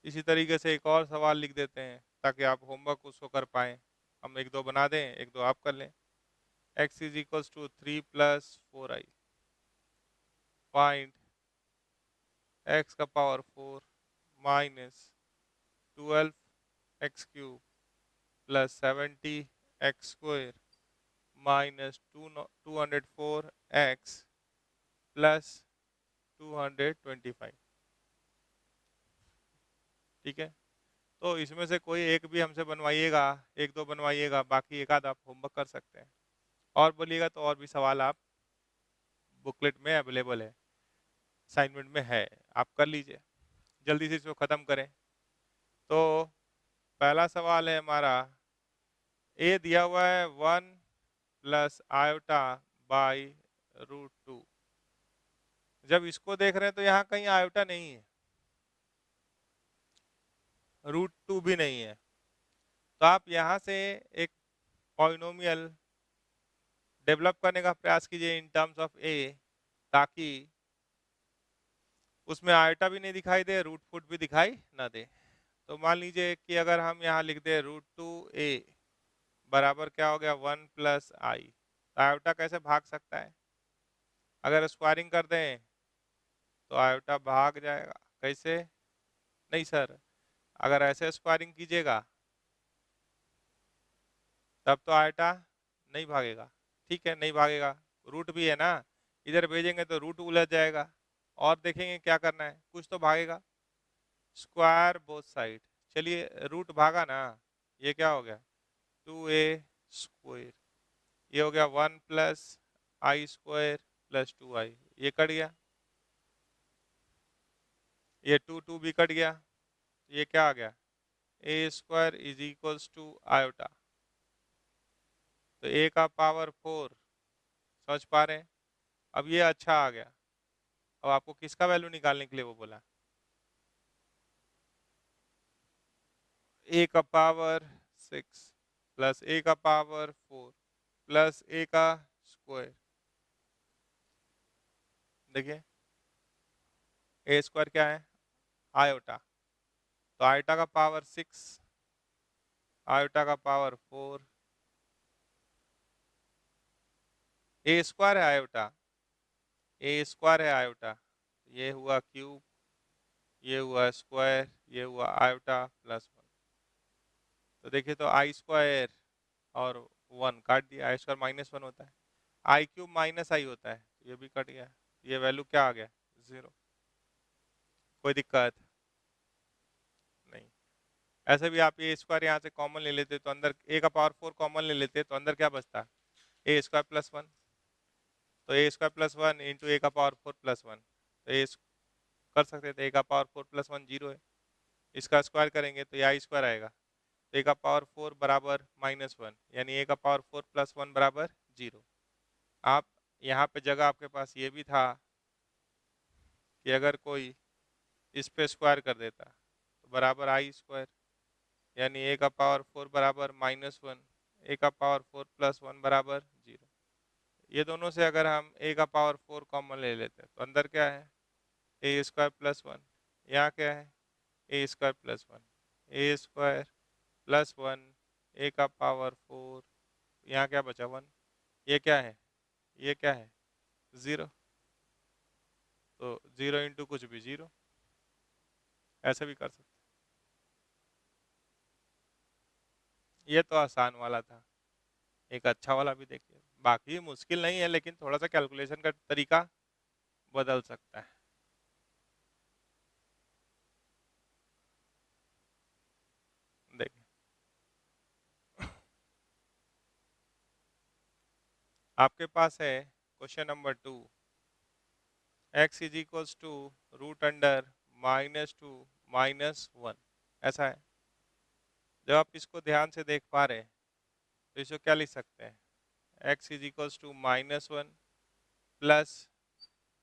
इसी तरीके से एक और सवाल लिख देते हैं ताकि आप होमवर्क उसको कर पाएँ। हम एक दो बना दें, एक दो आप कर लें। x is equals to 3 plus 4i। Find x का power 4 minus 12x³ plus 70x square minus 204x plus 225। ठीक है। तो इसमें से कोई एक भी हमसे बनवाइएगा, एक दो बनवाइएगा, बाकी एक आध आप होमवर्क कर सकते हैं। और बोलिएगा तो और भी सवाल आप बुकलेट में अवेलेबल है, असाइनमेंट में है, आप कर लीजिए। जल्दी से इसको ख़त्म करें। तो पहला सवाल है हमारा, ए दिया हुआ है 1 प्लस आयोटा बाई √2। जब इसको देख रहे हैं तो यहाँ कहीं आयोटा नहीं है, √2 भी नहीं है, तो आप यहाँ से एक पॉलिनोमियल डेवलप करने का प्रयास कीजिए इन टर्म्स ऑफ ए, ताकि उसमें आयोटा भी नहीं दिखाई दे, रूट फुट भी दिखाई ना दे। तो मान लीजिए कि अगर हम यहाँ लिख दे √2a बराबर क्या हो गया 1 प्लस आई, तो आयोटा कैसे भाग सकता है? अगर स्क्वायरिंग कर दें तो आयोटा भाग जाएगा। कैसे? नहीं सर, अगर ऐसे स्क्वायरिंग कीजिएगा तब तो आयोटा नहीं भागेगा। ठीक है, नहीं भागेगा, रूट भी है ना, इधर भेजेंगे तो रूट उलझ जाएगा। और देखेंगे क्या करना है, कुछ तो भागेगा। स्क्वायर बोथ साइड, चलिए रूट भागा ना, ये क्या हो गया 2a स्क्वायर, ये हो गया 1 प्लस आई स्क्वायर प्लस 2i, ये कट गया, ये 2 भी कट गया, ये क्या आ गया a square is equals to iota. तो ए का पावर 4 समझ पा रहे हैं। अब ये अच्छा आ गया। अब आपको किसका वैल्यू निकालने के लिए वो बोला, ए का पावर 6 प्लस ए का पावर 4 प्लस ए का स्क्वायर। देखिए ए स्क्वायर क्या है आयोटा, तो आयोटा का पावर 6, आयोटा का पावर 4, ए स्क्वायर है आयोटा, ए स्क्वायर है आयोटा, ये हुआ क्यूब, ये हुआ स्क्वायर, ये हुआ आयोटा प्लस 1। तो देखिए तो आई स्क्वायर और 1 काट दिया, आई स्क्वायर -1 होता है, आई क्यूब माइनस आई होता है, ये भी कट गया, ये वैल्यू क्या आ गया 0। कोई दिक्कत नहीं। ऐसे भी आप ए स्क्वायर यहाँ से कॉमन ले लेते तो अंदर ए का पावर 4 कॉमन ले लेते तो अंदर क्या बचता ए स्क्वायर प्लस 1, तो ए स्क्वायर प्लस 1 इंटू ए का पावर 4 प्लस 1, तो ए कर सकते थे, ए का पावर 4 प्लस 1 0 है, इसका स्क्वायर करेंगे तो ये आई स्क्वायर आएगा, तो ए का पावर 4 बराबर -1, यानी ए का पावर 4 प्लस 1 बराबर 0। आप यहाँ पे जगह आपके पास ये भी था कि अगर कोई इस पे स्क्वायर कर देता तो बराबर आई स्क्वायर, यानी ए का पावर 4 बराबर -1, ए का पावर 4 प्लस 1 बराबर 0। ये दोनों से अगर हम ए का पावर 4 कॉमन ले लेते हैं तो अंदर क्या है ए स्क्वायर प्लस 1, यहाँ क्या है ए स्क्वायर प्लस 1, ए स्क्वायर प्लस 1, ए का पावर 4, यहाँ क्या बचा 1, ये क्या है, ये क्या है 0, तो 0 इंटू कुछ भी 0, ऐसे भी कर सकते हैं। ये तो आसान वाला था, एक अच्छा वाला भी देखिए। बाकी मुश्किल नहीं है, लेकिन थोड़ा सा कैलकुलेशन का तरीका बदल सकता है। देखिए, आपके पास है question number 2, x is equals to root under -2 -1, ऐसा है। जब आप इसको ध्यान से देख पा रहे हैं तो इसको क्या लिख सकते हैं, x is equals to -1 plus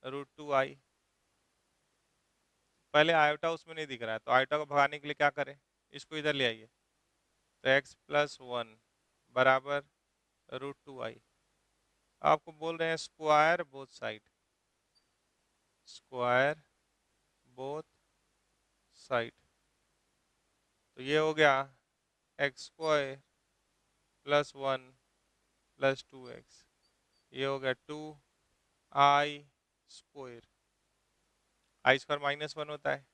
√2i। पहले आयोटा उसमें नहीं दिख रहा है, तो आयोटा को भगाने के लिए क्या करें, इसको इधर ले आइए। तो x प्लस 1 बराबर √2i। आपको बोल रहे हैं square both side, square both side. तो ये हो गया x square plus 1 plus 2x, ये हो गया 2i स्क्वायर। आई स्क्वायर -1 होता है,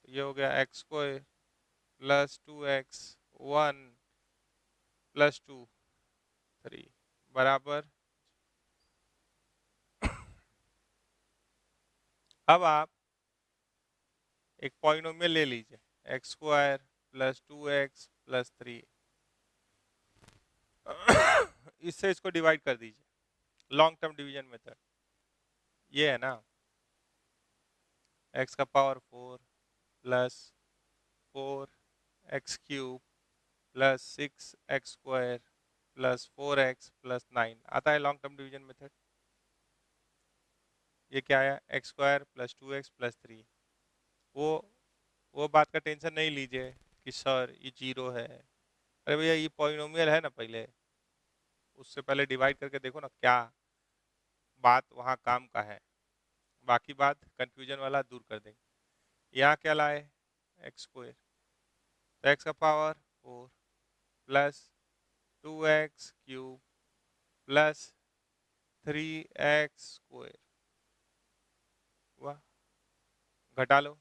तो ये हो गया x square plus 2x 1 plus 2 3 बराबर। अब आप एक पॉलिनोमियल ले लीजिए, x square plus 2x plus 3, इससे इसको डिवाइड कर दीजिए, लॉन्ग टर्म डिवीजन मेथड। ये है ना x का power 4 plus 4x³ plus 6x square plus 4x plus 9 आता है लॉन्ग टर्म डिवीजन मेथड। ये क्या आया, x square plus 2x plus 3। वो वो बात का टेंशन नहीं लीजिए कि सर ये जीरो है। अरे भैया ये पॉलिनोमियल है ना, पहले उससे पहले डिवाइड करके देखो ना क्या बात वहाँ काम का है, बाकी बात कंफ्यूजन वाला दूर कर देंगे। यहाँ क्या लाए, एक्स स्क्वायर, तो एक्स का power 4 plus 2x³ plus 3x square, वाह, घटा लो,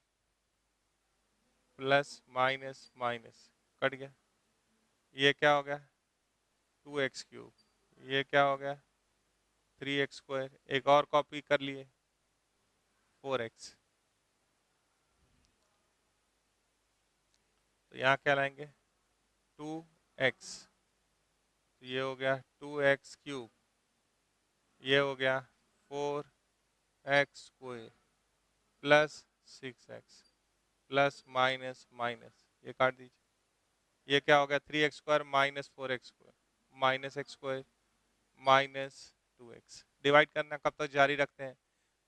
प्लस माइनस माइनस कट गया, ये क्या हो गया 2x³, ये क्या हो गया 3x स्क्वायर, एक और कॉपी कर लिए 4x। तो यहाँ क्या लाएंगे 2x, तो ये हो गया 2x³, ये हो गया 4x square plus 6x plus minus minus, ये काट दीजिए, ये क्या हो गया 3x square minus 4x square minus x square minus 2x। Divide करना कब तक जारी रखते हैं,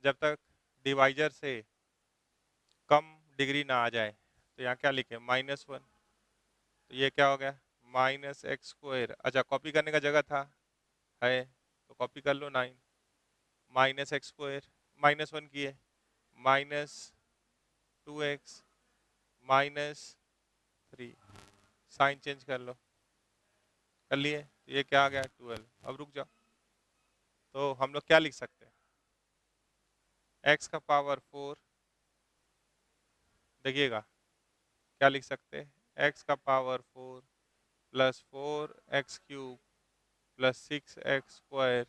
जब तक डिवाइजर से कम डिग्री ना आ जाए। तो यहाँ क्या लिखे -1, तो ये क्या हो गया -x स्क्वायर, अच्छा कॉपी करने का जगह था है तो कॉपी कर लो 9, माइनस एक्स स्क्वायर -1 किए -2x -3, साइन चेंज कर लो, कर लिए, तो ये क्या आ गया 12। अब रुक जाओ, तो हम लोग क्या लिख सकते हैं, x का पावर 4, देखिएगा क्या लिख सकते हैं, x का power 4 plus 4x³ plus 6x square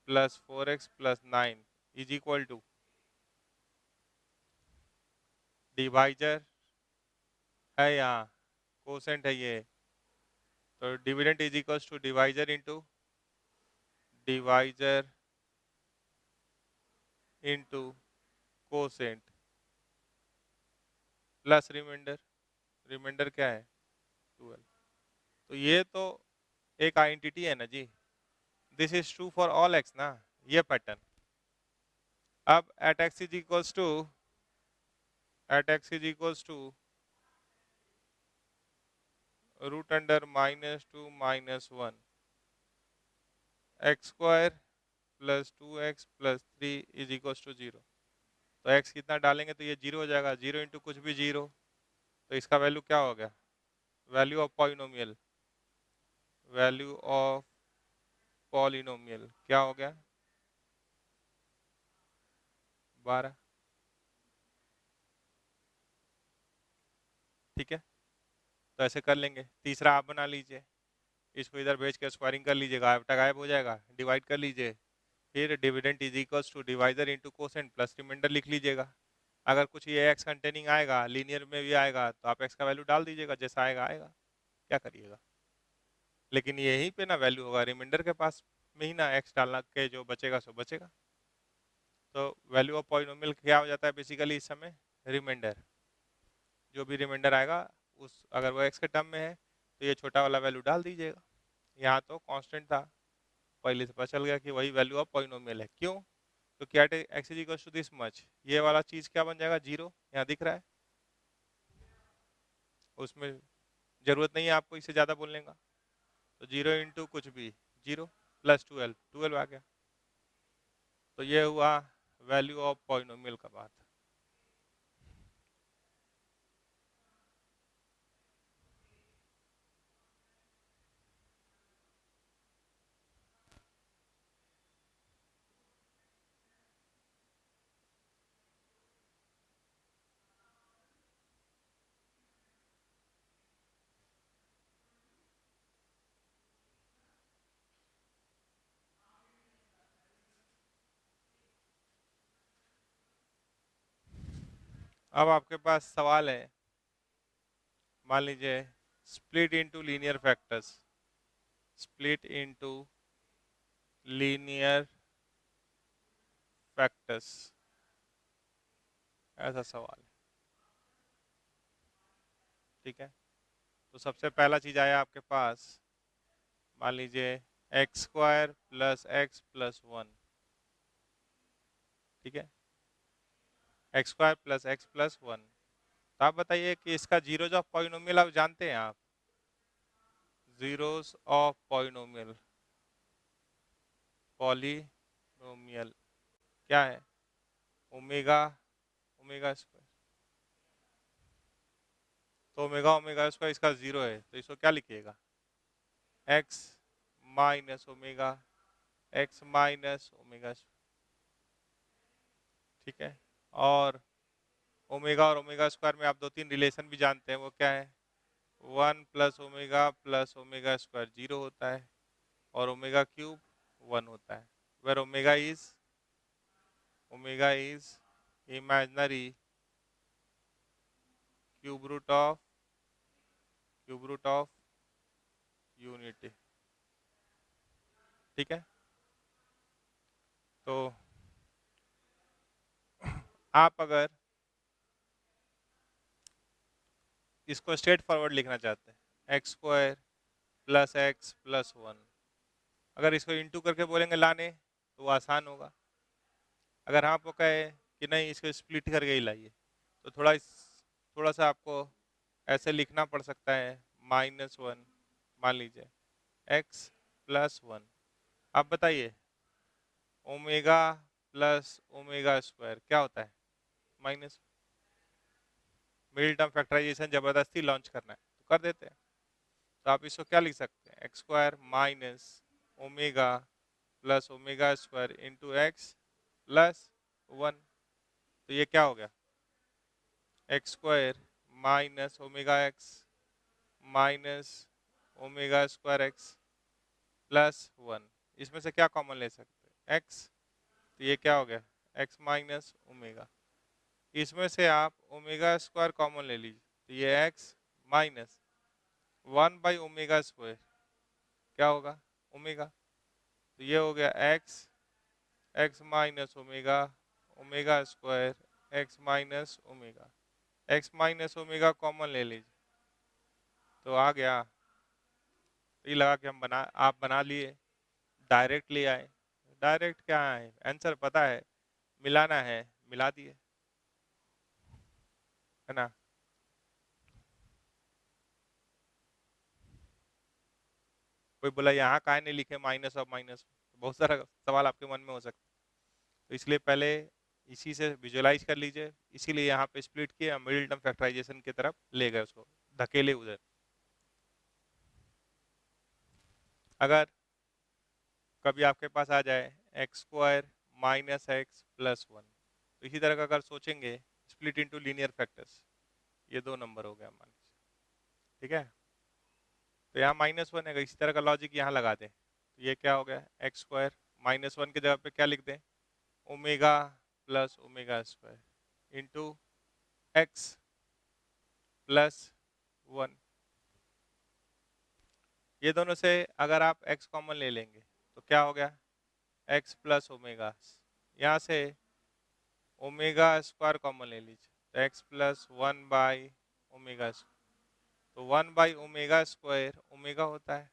plus 4x plus 9 is equal to, divisor है यहाँ, कोसेंट है ये, तो dividend is equal to divisor into divisor into quotient plus remainder, remainder क्या है 12। तो ये तो एक आइडेंटिटी है ना जी, this is true for all x ना, ये पैटर्न। अब at x is equals to, at x is equals to root under -2 -1 x square plus 2x plus 3 is equals to 0। तो x कितना डालेंगे तो ये 0 हो जाएगा, 0 इंटू कुछ भी 0, तो इसका वैल्यू क्या हो गया, value of polynomial, value of polynomial क्या हो गया 12। ठीक है, तो ऐसे कर लेंगे। तीसरा आप बना लीजिए, इसको इधर भेज के स्क्वायरिंग कर लीजिएगा, आइएटा गायब हो जाएगा, डिवाइड कर लीजिए, फिर dividend is equals to divisor into quotient plus remainder लिख लीजिएगा। अगर कुछ ये एक्स कंटेनिंग आएगा, लीनियर में भी आएगा, तो आप एक्स का वैल्यू डाल दीजिएगा, जैसा आएगा आएगा, क्या करिएगा। लेकिन यहीं पे ना वैल्यू होगा, रिमाइंडर के पास में ही ना एक्स डालना के जो बचेगा सो बचेगा। तो वैल्यू ऑफ पॉलिनोमियल क्या हो जाता है बेसिकली इस समय, रिमाइंडर। जो भी रिमाइंडर आएगा उस, अगर वो एक्स के टर्म में है तो ये छोटा वाला वैल्यू डाल दीजिएगा। यहाँ तो कांस्टेंट था, पहले से पता चल गया कि वही वैल्यू ऑफ पॉलिनोमियल है। क्यों? तो क्या X is equal to this much, ये वाला चीज क्या बन जाएगा, जीरो, यहाँ दिख रहा है। उसमें जरूरत नहीं है आपको इससे ज्यादा बोलने का, तो जीरो इंटू कुछ भी, जीरो प्लस 12, 12 आ गया। तो ये हुआ वैल्यू ऑफ पॉलिनोमियल का बात। अब आपके पास सवाल है, मान लीजिए split into linear factors, split into linear factors, ऐसा सवाल है। ठीक है, तो सबसे पहला चीज आया आपके पास, मान लीजिए x square plus x plus 1। ठीक है, x square plus x plus 1। तो आप बताइए कि इसका जीरोज ऑफ पॉलिनोमियल आप जानते हैं आप, जीरोस ऑफ पॉलिनोमियल, पॉलिनोमियल क्या है, ओमेगा, ओमेगा स्क्वायर। तो ओमेगा ओमेगा स्क्वायर इसका जीरो है, तो इसको क्या लिखिएगा, x minus omega, x minus omega. ठीक है, और ओमेगा और ओमेगा स्क्वायर में आप दो तीन रिलेशन भी जानते हैं, वो क्या है, 1 + ओमेगा स्क्वायर जीरो होता है, और ओमेगा क्यूब 1 होता है, where omega is imaginary cube root of unity. ठीक है, तो आप अगर इसको स्ट्रेट फॉरवर्ड लिखना चाहते हैं, x square plus x plus 1, अगर इसको इंटू करके बोलेंगे लाने तो वो आसान होगा। अगर आपको कहे कि नहीं इसको स्प्लिट करके ही लाइए, तो थोड़ा सा आपको ऐसे लिखना पड़ सकता है, -1, मान लीजिए एक्स प्लस 1। आप बताइए ओमेगा प्लस ओमेगा स्क्वायर क्या होता है, माइनस। मिडिल टर्म फैक्टराइजेशन जबरदस्ती लॉन्च करना है तो कर देते हैं। तो आप इसको क्या लिख सकते हैं, x square minus omega plus omega square into x plus 1। तो ये क्या हो गया, x square minus omega x minus omega square x plus 1। इसमें से क्या कॉमन ले सकते हैं, एक्स, तो ये क्या हो गया, एक्स माइनस ओमेगा। इसमें से आप ओमेगा स्क्वायर कॉमन ले लीजिए, तो ये एक्स माइनस 1/ओमेगा स्क्वायर क्या होगा, ओमेगा। तो ये हो गया x, x minus omega, omega square x minus omega, x minus omega common ले लीजिए, तो आ गया। तो ये लगा कि आप बना लिए, डायरेक्ट ले आए। डायरेक्ट क्या है, आंसर पता है, मिलाना है, मिला दिए, है ना। कोई बोला यहाँ काहे नहीं लिखे माइनस ऑफ माइनस, बहुत सारा सवाल आपके मन में हो सकता है। तो इसलिए पहले इसी से विजुअलाइज कर लीजिए, इसीलिए यहाँ पे स्प्लिट किया, मिडिल टर्म फैक्टराइजेशन की तरफ ले गए उसको, धकेले उधर। अगर कभी आपके पास आ जाए x square minus X plus 1, तो इसी तरह का अगर सोचेंगे स्प्लिट इनटू लीनियर फैक्टर्स, ये 2 नंबर हो गया मान लीजिए। ठीक है, तो यहाँ -1 है, इसी तरह का लॉजिक यहाँ लगा दें। तो ये क्या हो गया, एक्स स्क्वायर -1 की जगह पे क्या लिख दें, omega plus omega square into x plus 1। ये दोनों से अगर आप x कॉमन ले लेंगे तो क्या हो गया, x प्लस ओमेगा। यहाँ से ओमेगा स्क्वायर कॉमन ले लीजिए तो x प्लस 1/ओमेगा स्क्वायर। तो 1/ओमेगा स्क्वायर ओमेगा होता है,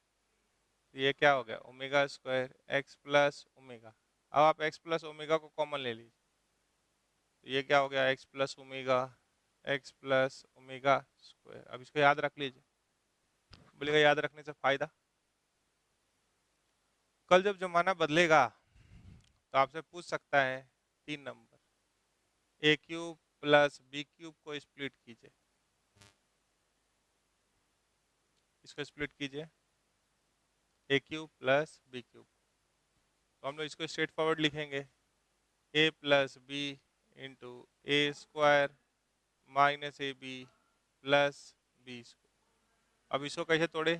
तो ये क्या हो गया, omega square x plus omega. अब आप x प्लस ओमेगा को कॉमन ले लीजिए तो ये क्या हो गया, x plus omega, x plus omega square. अब इसको याद रख लीजिए, बोलेगा याद रखने से फायदा, कल जब जमाना बदलेगा तो आपसे पूछ सकता है 3 number, a cube plus b cube को स्प्लिट कीजिए, इसको स्प्लिट कीजिए, a cube plus b cube. तो हम लोग इसको स्ट्रेट फॉरवर्ड लिखेंगे, a plus b into a square minus A B plus B square. अब इसको कैसे तोड़े,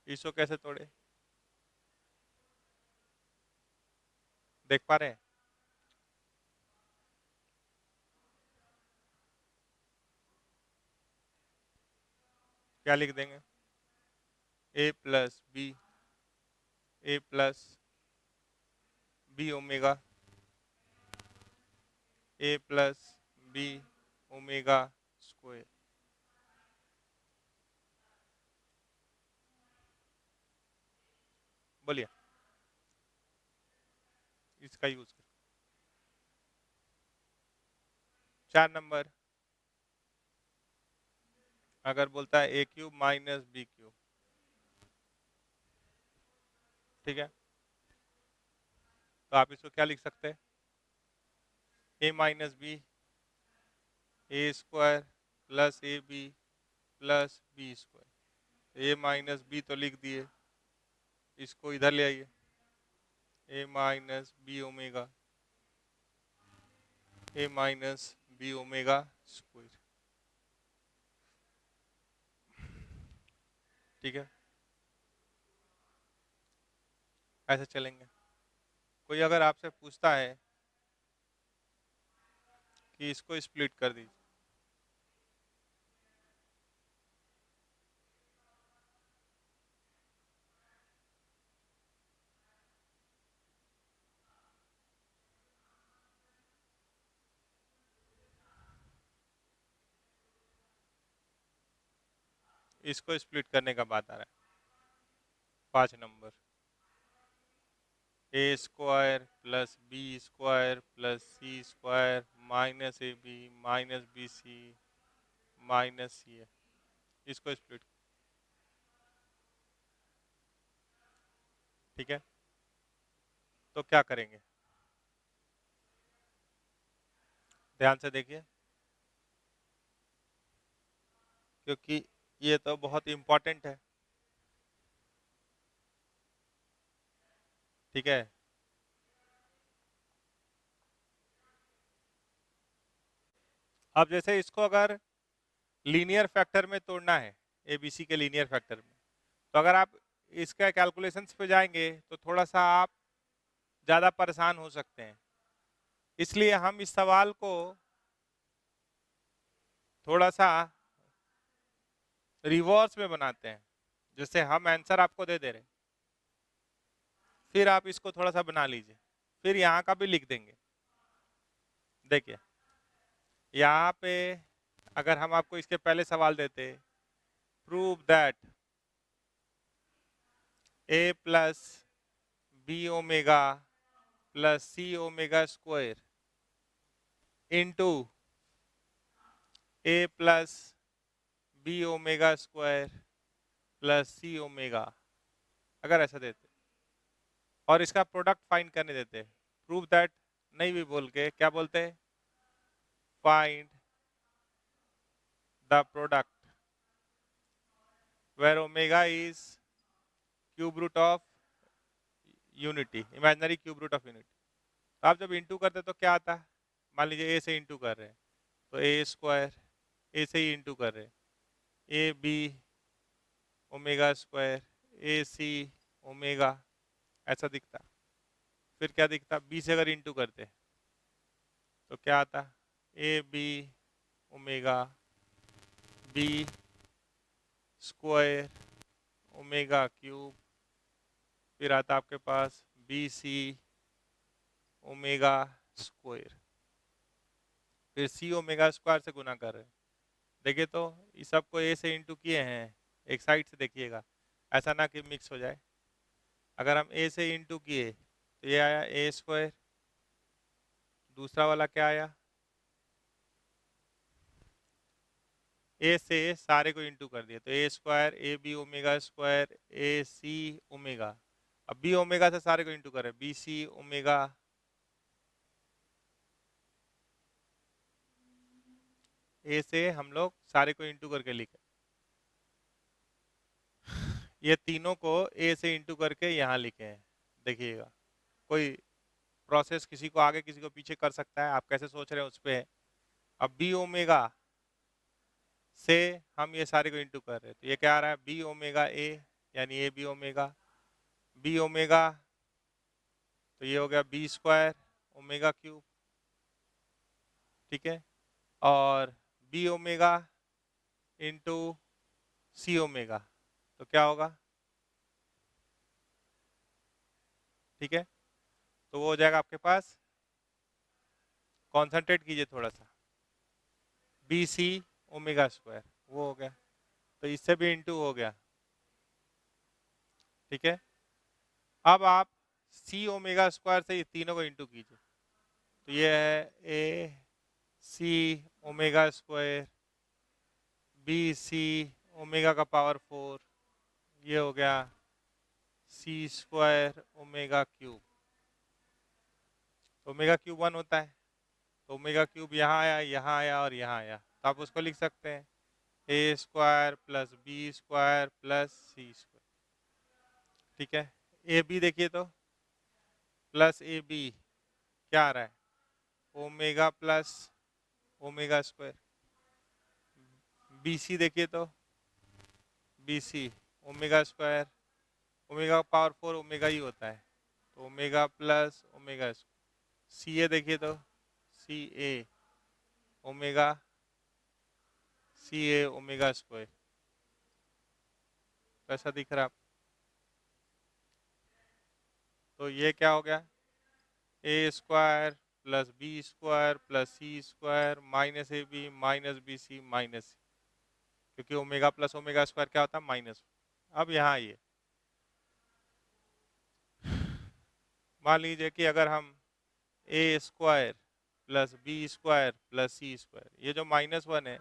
इसको कैसे तोड़े, देख पा रहे हैं, क्या लिख देंगे, a plus B, a plus B omega, a plus B omega square. बोलिए, इसका यूज कर 4 नंबर, अगर बोलता है a cube minus b cube, ठीक है, तो आप इसको क्या लिख सकते हैं, a minus b, A square plus a B plus B square. A minus b तो लिख दिए, इसको इधर ले आइए, a minus b omega, a minus b omega square, ठीक है, ऐसे चलेंगे। कोई अगर आपसे पूछता है कि इसको स्प्लिट कर दीजिए, इसको स्प्लिट करने का बात आ रहा है, 5 number, a square plus B square plus c square minus A b minus b c minus c है, इसको स्प्लिट, ठीक है। तो क्या करेंगे, ध्यान से देखिए, क्योंकि ये तो बहुत इंपॉर्टेंट है, ठीक है। अब जैसे इसको अगर लीनियर फैक्टर में तोड़ना है, एबीसी के लीनियर फैक्टर में, तो अगर आप इसका कैलकुलेशंस पे जाएंगे तो थोड़ा सा आप ज़्यादा परेशान हो सकते हैं, इसलिए हम इस सवाल को थोड़ा सा रिवर्स में बनाते हैं। जैसे हम आंसर आपको दे दे रहे, फिर आप इसको थोड़ा सा बना लीजिए, फिर यहाँ का भी लिख देंगे। देखिए यहाँ पे अगर हम आपको इसके पहले सवाल देते, prove that A plus B omega plus C omega square into A plus B omega square plus C omega, अगर ऐसा देते और इसका प्रोडक्ट फाइंड करने देते, प्रूव दैट नहीं भी बोल के क्या बोलते, find the product where omega is cube root of unity, imaginary cube root of unity. तो आप जब इंटू करते तो क्या आता है, मान लीजिए ए से इंटू कर रहे हैं तो ए स्क्वायर, ए से ही इंटू कर रहे हैं A B omega square A C omega, ऐसा दिखता। फिर क्या दिखता, बी से अगर इंटू करते तो क्या आता, A B omega B square omega cube, फिर आता आपके पास बी सी ओमेगा स्क्वायर, फिर सी ओमेगा स्क्वायर से गुना कर रहे हैं। देखिए तो इस सब को ए से इंटू किए हैं, एक साइड से देखिएगा, ऐसा ना कि मिक्स हो जाए। अगर हम ए से इंटू किए तो ये आया ए स्क्वायर, दूसरा वाला क्या आया, ए से सारे को इंटू कर दिया तो a square a B omega square A C omega. अब बी ओमेगा से सारे को इंटू करें, बी सी ओमेगा, ए से हम लोग सारे को इंटू करके लिखे, ये तीनों को ए से इंटू करके यहाँ लिखे हैं। देखिएगा कोई प्रोसेस किसी को आगे किसी को पीछे कर सकता है, आप कैसे सोच रहे हैं उस पर। अब बी ओमेगा से हम ये सारे को इंटू कर रहे हैं तो ये क्या आ रहा है, बी ओमेगा ए, यानी A B omega, B omega तो ये हो गया बी स्क्वायर ओमेगा क्यूब, ठीक है, और बी ओमेगा इंटू सी ओमेगा तो क्या होगा, ठीक है, तो वो हो जाएगा आपके पास, कॉन्सेंट्रेट कीजिए थोड़ा सा, बी सी ओमेगा स्क्वायर वो हो गया, तो इससे भी इंटू हो गया, ठीक है। अब आप सी ओमेगा स्क्वायर से तीनों को इंटू कीजिए तो ये है a C omega square b C omega का पावर 4, ये हो गया c square omega cube, omega cube 1 होता है तो ओमेगा क्यूब यहाँ आया और यहाँ आया, तो आप उसको लिख सकते हैं a square plus B square plus c square, ठीक है। ए बी देखिए तो प्लस ए बी क्या आ रहा है, omega plus omega square, b c देखिए तो बी सी omega square, omega power 4 omega ही होता है तो omega plus omega, c a देखिए तो c a omega c a omega square, कैसा दिख रहा है? तो ये क्या हो गया, a square plus B square plus c square minus A b minus b c minus c, क्योंकि ओमेगा प्लस ओमेगा स्क्वायर क्या होता है, माइनस। अब यहाँ आइए, मान लीजिए कि अगर हम a square plus B square plus c square, ये जो -1 है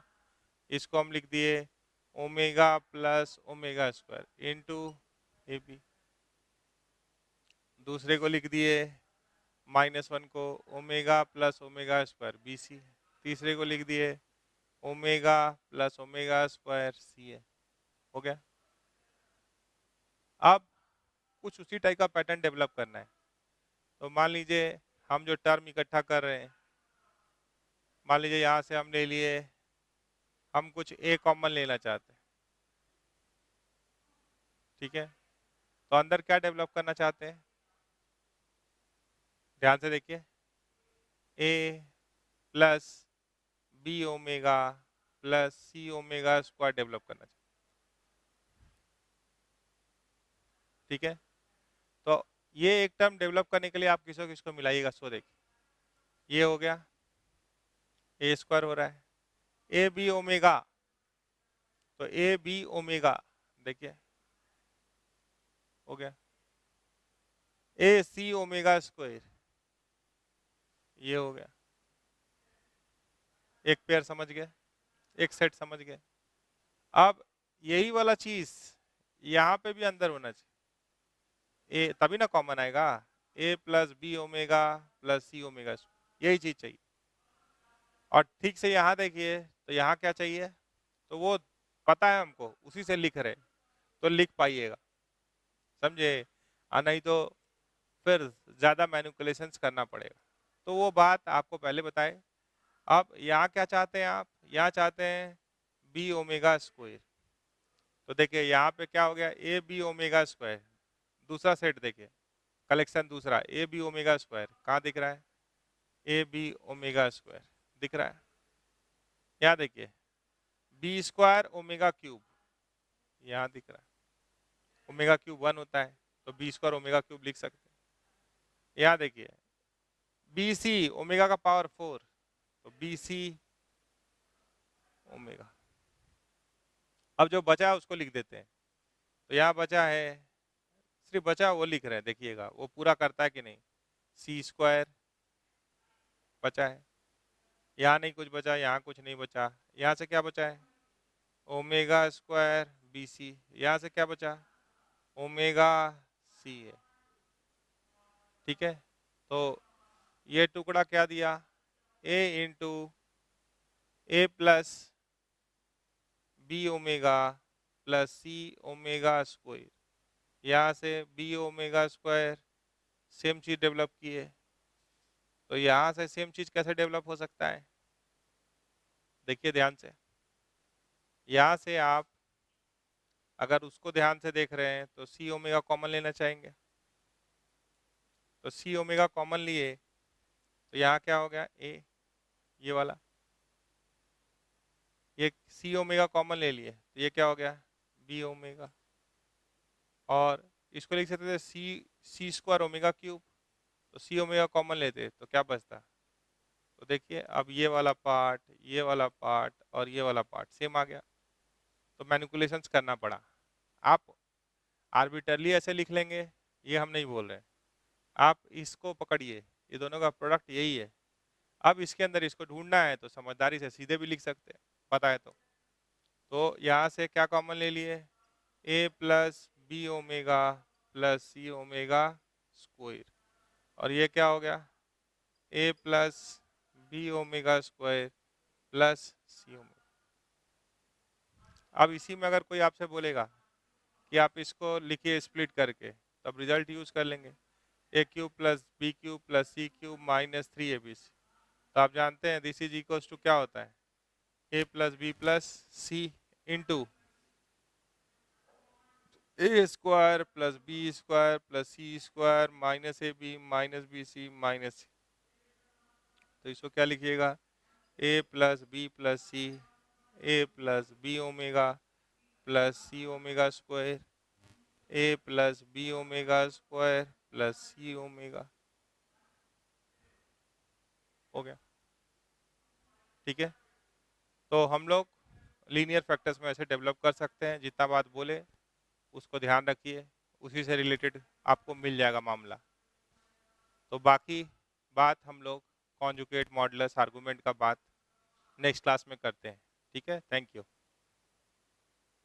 इसको हम लिख दिए omega plus omega square into a b, दूसरे को लिख दिए -1 को omega plus omega square b c, तीसरे को लिख दिए omega plus omega square c है, हो गया। अब कुछ उसी टाइप का पैटर्न डेवलप करना है, तो मान लीजिए हम जो टर्म इकट्ठा कर रहे हैं, मान लीजिए यहाँ से हम ले लिए, हम कुछ ए कॉमन लेना चाहते हैं, ठीक है, तो अंदर क्या डेवलप करना चाहते हैं, ध्यान से देखिए, ए प्लस बी ओमेगा प्लस सी ओमेगा स्क्वायर डेवलप करना चाहिए, ठीक है। तो ये एक टर्म डेवलप करने के लिए आप किसको किसको मिलाइएगा, सो देखिए ये हो गया ए स्क्वायर हो रहा है, ए बी ओमेगा तो ए बी ओमेगा देखिए हो गया, ए सी ओमेगा स्क्वायर ये हो गया, एक पेयर समझ गए, एक सेट समझ गए। अब यही वाला चीज यहाँ पे भी अंदर होना चाहिए, ए तभी ना कॉमन आएगा, ए प्लस बी ओमेगा प्लस सी ओमेगा, यही चीज चाहिए। और ठीक से यहाँ देखिए तो यहाँ क्या चाहिए, तो वो पता है हमको, उसी से लिख रहे तो लिख पाइएगा, समझे, नहीं तो फिर ज्यादा मैनिपुलेशंस करना पड़ेगा, तो वो बात आपको पहले बताए। अब यहाँ क्या चाहते हैं आप, यहाँ चाहते हैं बी ओमेगा स्क्वायर, तो देखिए यहाँ पे क्या हो गया, ए बी ओमेगा स्क्वायर, दूसरा सेट देखिए, कलेक्शन दूसरा, ए बी ओमेगा स्क्वायर कहाँ दिख रहा है, ए बी ओमेगा स्क्वायर दिख रहा है। यहाँ देखिए बी स्क्वायर ओमेगा क्यूब, यहाँ दिख रहा है, ओमेगा क्यूब 1 होता है तो बी स्क्वायर ओमेगा क्यूब लिख सकते हैं। यहाँ देखिए बी सी ओमेगा का पावर 4, तो बी सी ओमेगा। अब जो बचा है उसको लिख देते हैं, तो यहाँ बचा है, सिर्फ बचा वो लिख रहे हैं, देखिएगा वो पूरा करता है कि नहीं। सी स्क्वायर बचा है, यहाँ नहीं कुछ बचा, यहाँ कुछ नहीं बचा, यहाँ से क्या बचा है, ओमेगा स्क्वायर बी सी, यहाँ से क्या बचा, ओमेगा सी है। ठीक है, तो ये टुकड़ा क्या दिया, ए into A plus B omega plus C omega square, यहाँ से बी ओमेगा स्क्वायर सेम चीज डेवलप की है, तो यहाँ से सेम चीज कैसे डेवलप हो सकता है, देखिए ध्यान से, यहाँ से आप अगर उसको ध्यान से देख रहे हैं तो सी ओमेगा कॉमन लेना चाहेंगे, तो सी ओमेगा कॉमन लिए तो यहाँ क्या हो गया, ए ये वाला, ये सी ओमेगा कॉमन ले लिए तो ये क्या हो गया, बी ओमेगा, और इसको लिख सकते थे सी स्क्वायर ओमेगा क्यूब, तो सी ओमेगा कॉमन लेते तो क्या बचता, तो देखिए अब ये वाला पार्ट, ये वाला पार्ट और ये वाला पार्ट सेम आ गया, तो मैनिपुलेशंस करना पड़ा। आप आर्बिटरली ऐसे लिख लेंगे ये हम नहीं बोल रहे, आप इसको पकड़िए, ये दोनों का प्रोडक्ट यही है, अब इसके अंदर इसको ढूंढना है तो समझदारी से सीधे भी लिख सकते हैं, पता है तो यहाँ से क्या कॉमन ले लिए, a plus B omega plus C omega square, और ये क्या हो गया, a plus B omega square plus C omega. अब इसी में अगर कोई आपसे बोलेगा कि आप इसको लिखिए स्प्लिट करके, तब रिजल्ट यूज कर लेंगे, a cube plus b cube plus c cube minus 3ab, तो आप जानते हैं दिस इज इक्वल्स टू क्या होता है, a plus b plus c into a square plus B square plus c square minus A b minus b c minus c, तो इसको क्या लिखिएगा, a plus b plus c, a plus B omega plus C omega square, a plus B omega square plus C omega, हो गया। ठीक है, तो हम लोग लीनियर फैक्टर्स में ऐसे डेवलप कर सकते हैं, जितना बात बोले उसको ध्यान रखिए, उसी से रिलेटेड आपको मिल जाएगा मामला। तो बाकी बात हम लोग कॉन्जुगेट मॉडुलस आर्गुमेंट का बात नेक्स्ट क्लास में करते हैं। ठीक है, थैंक यू।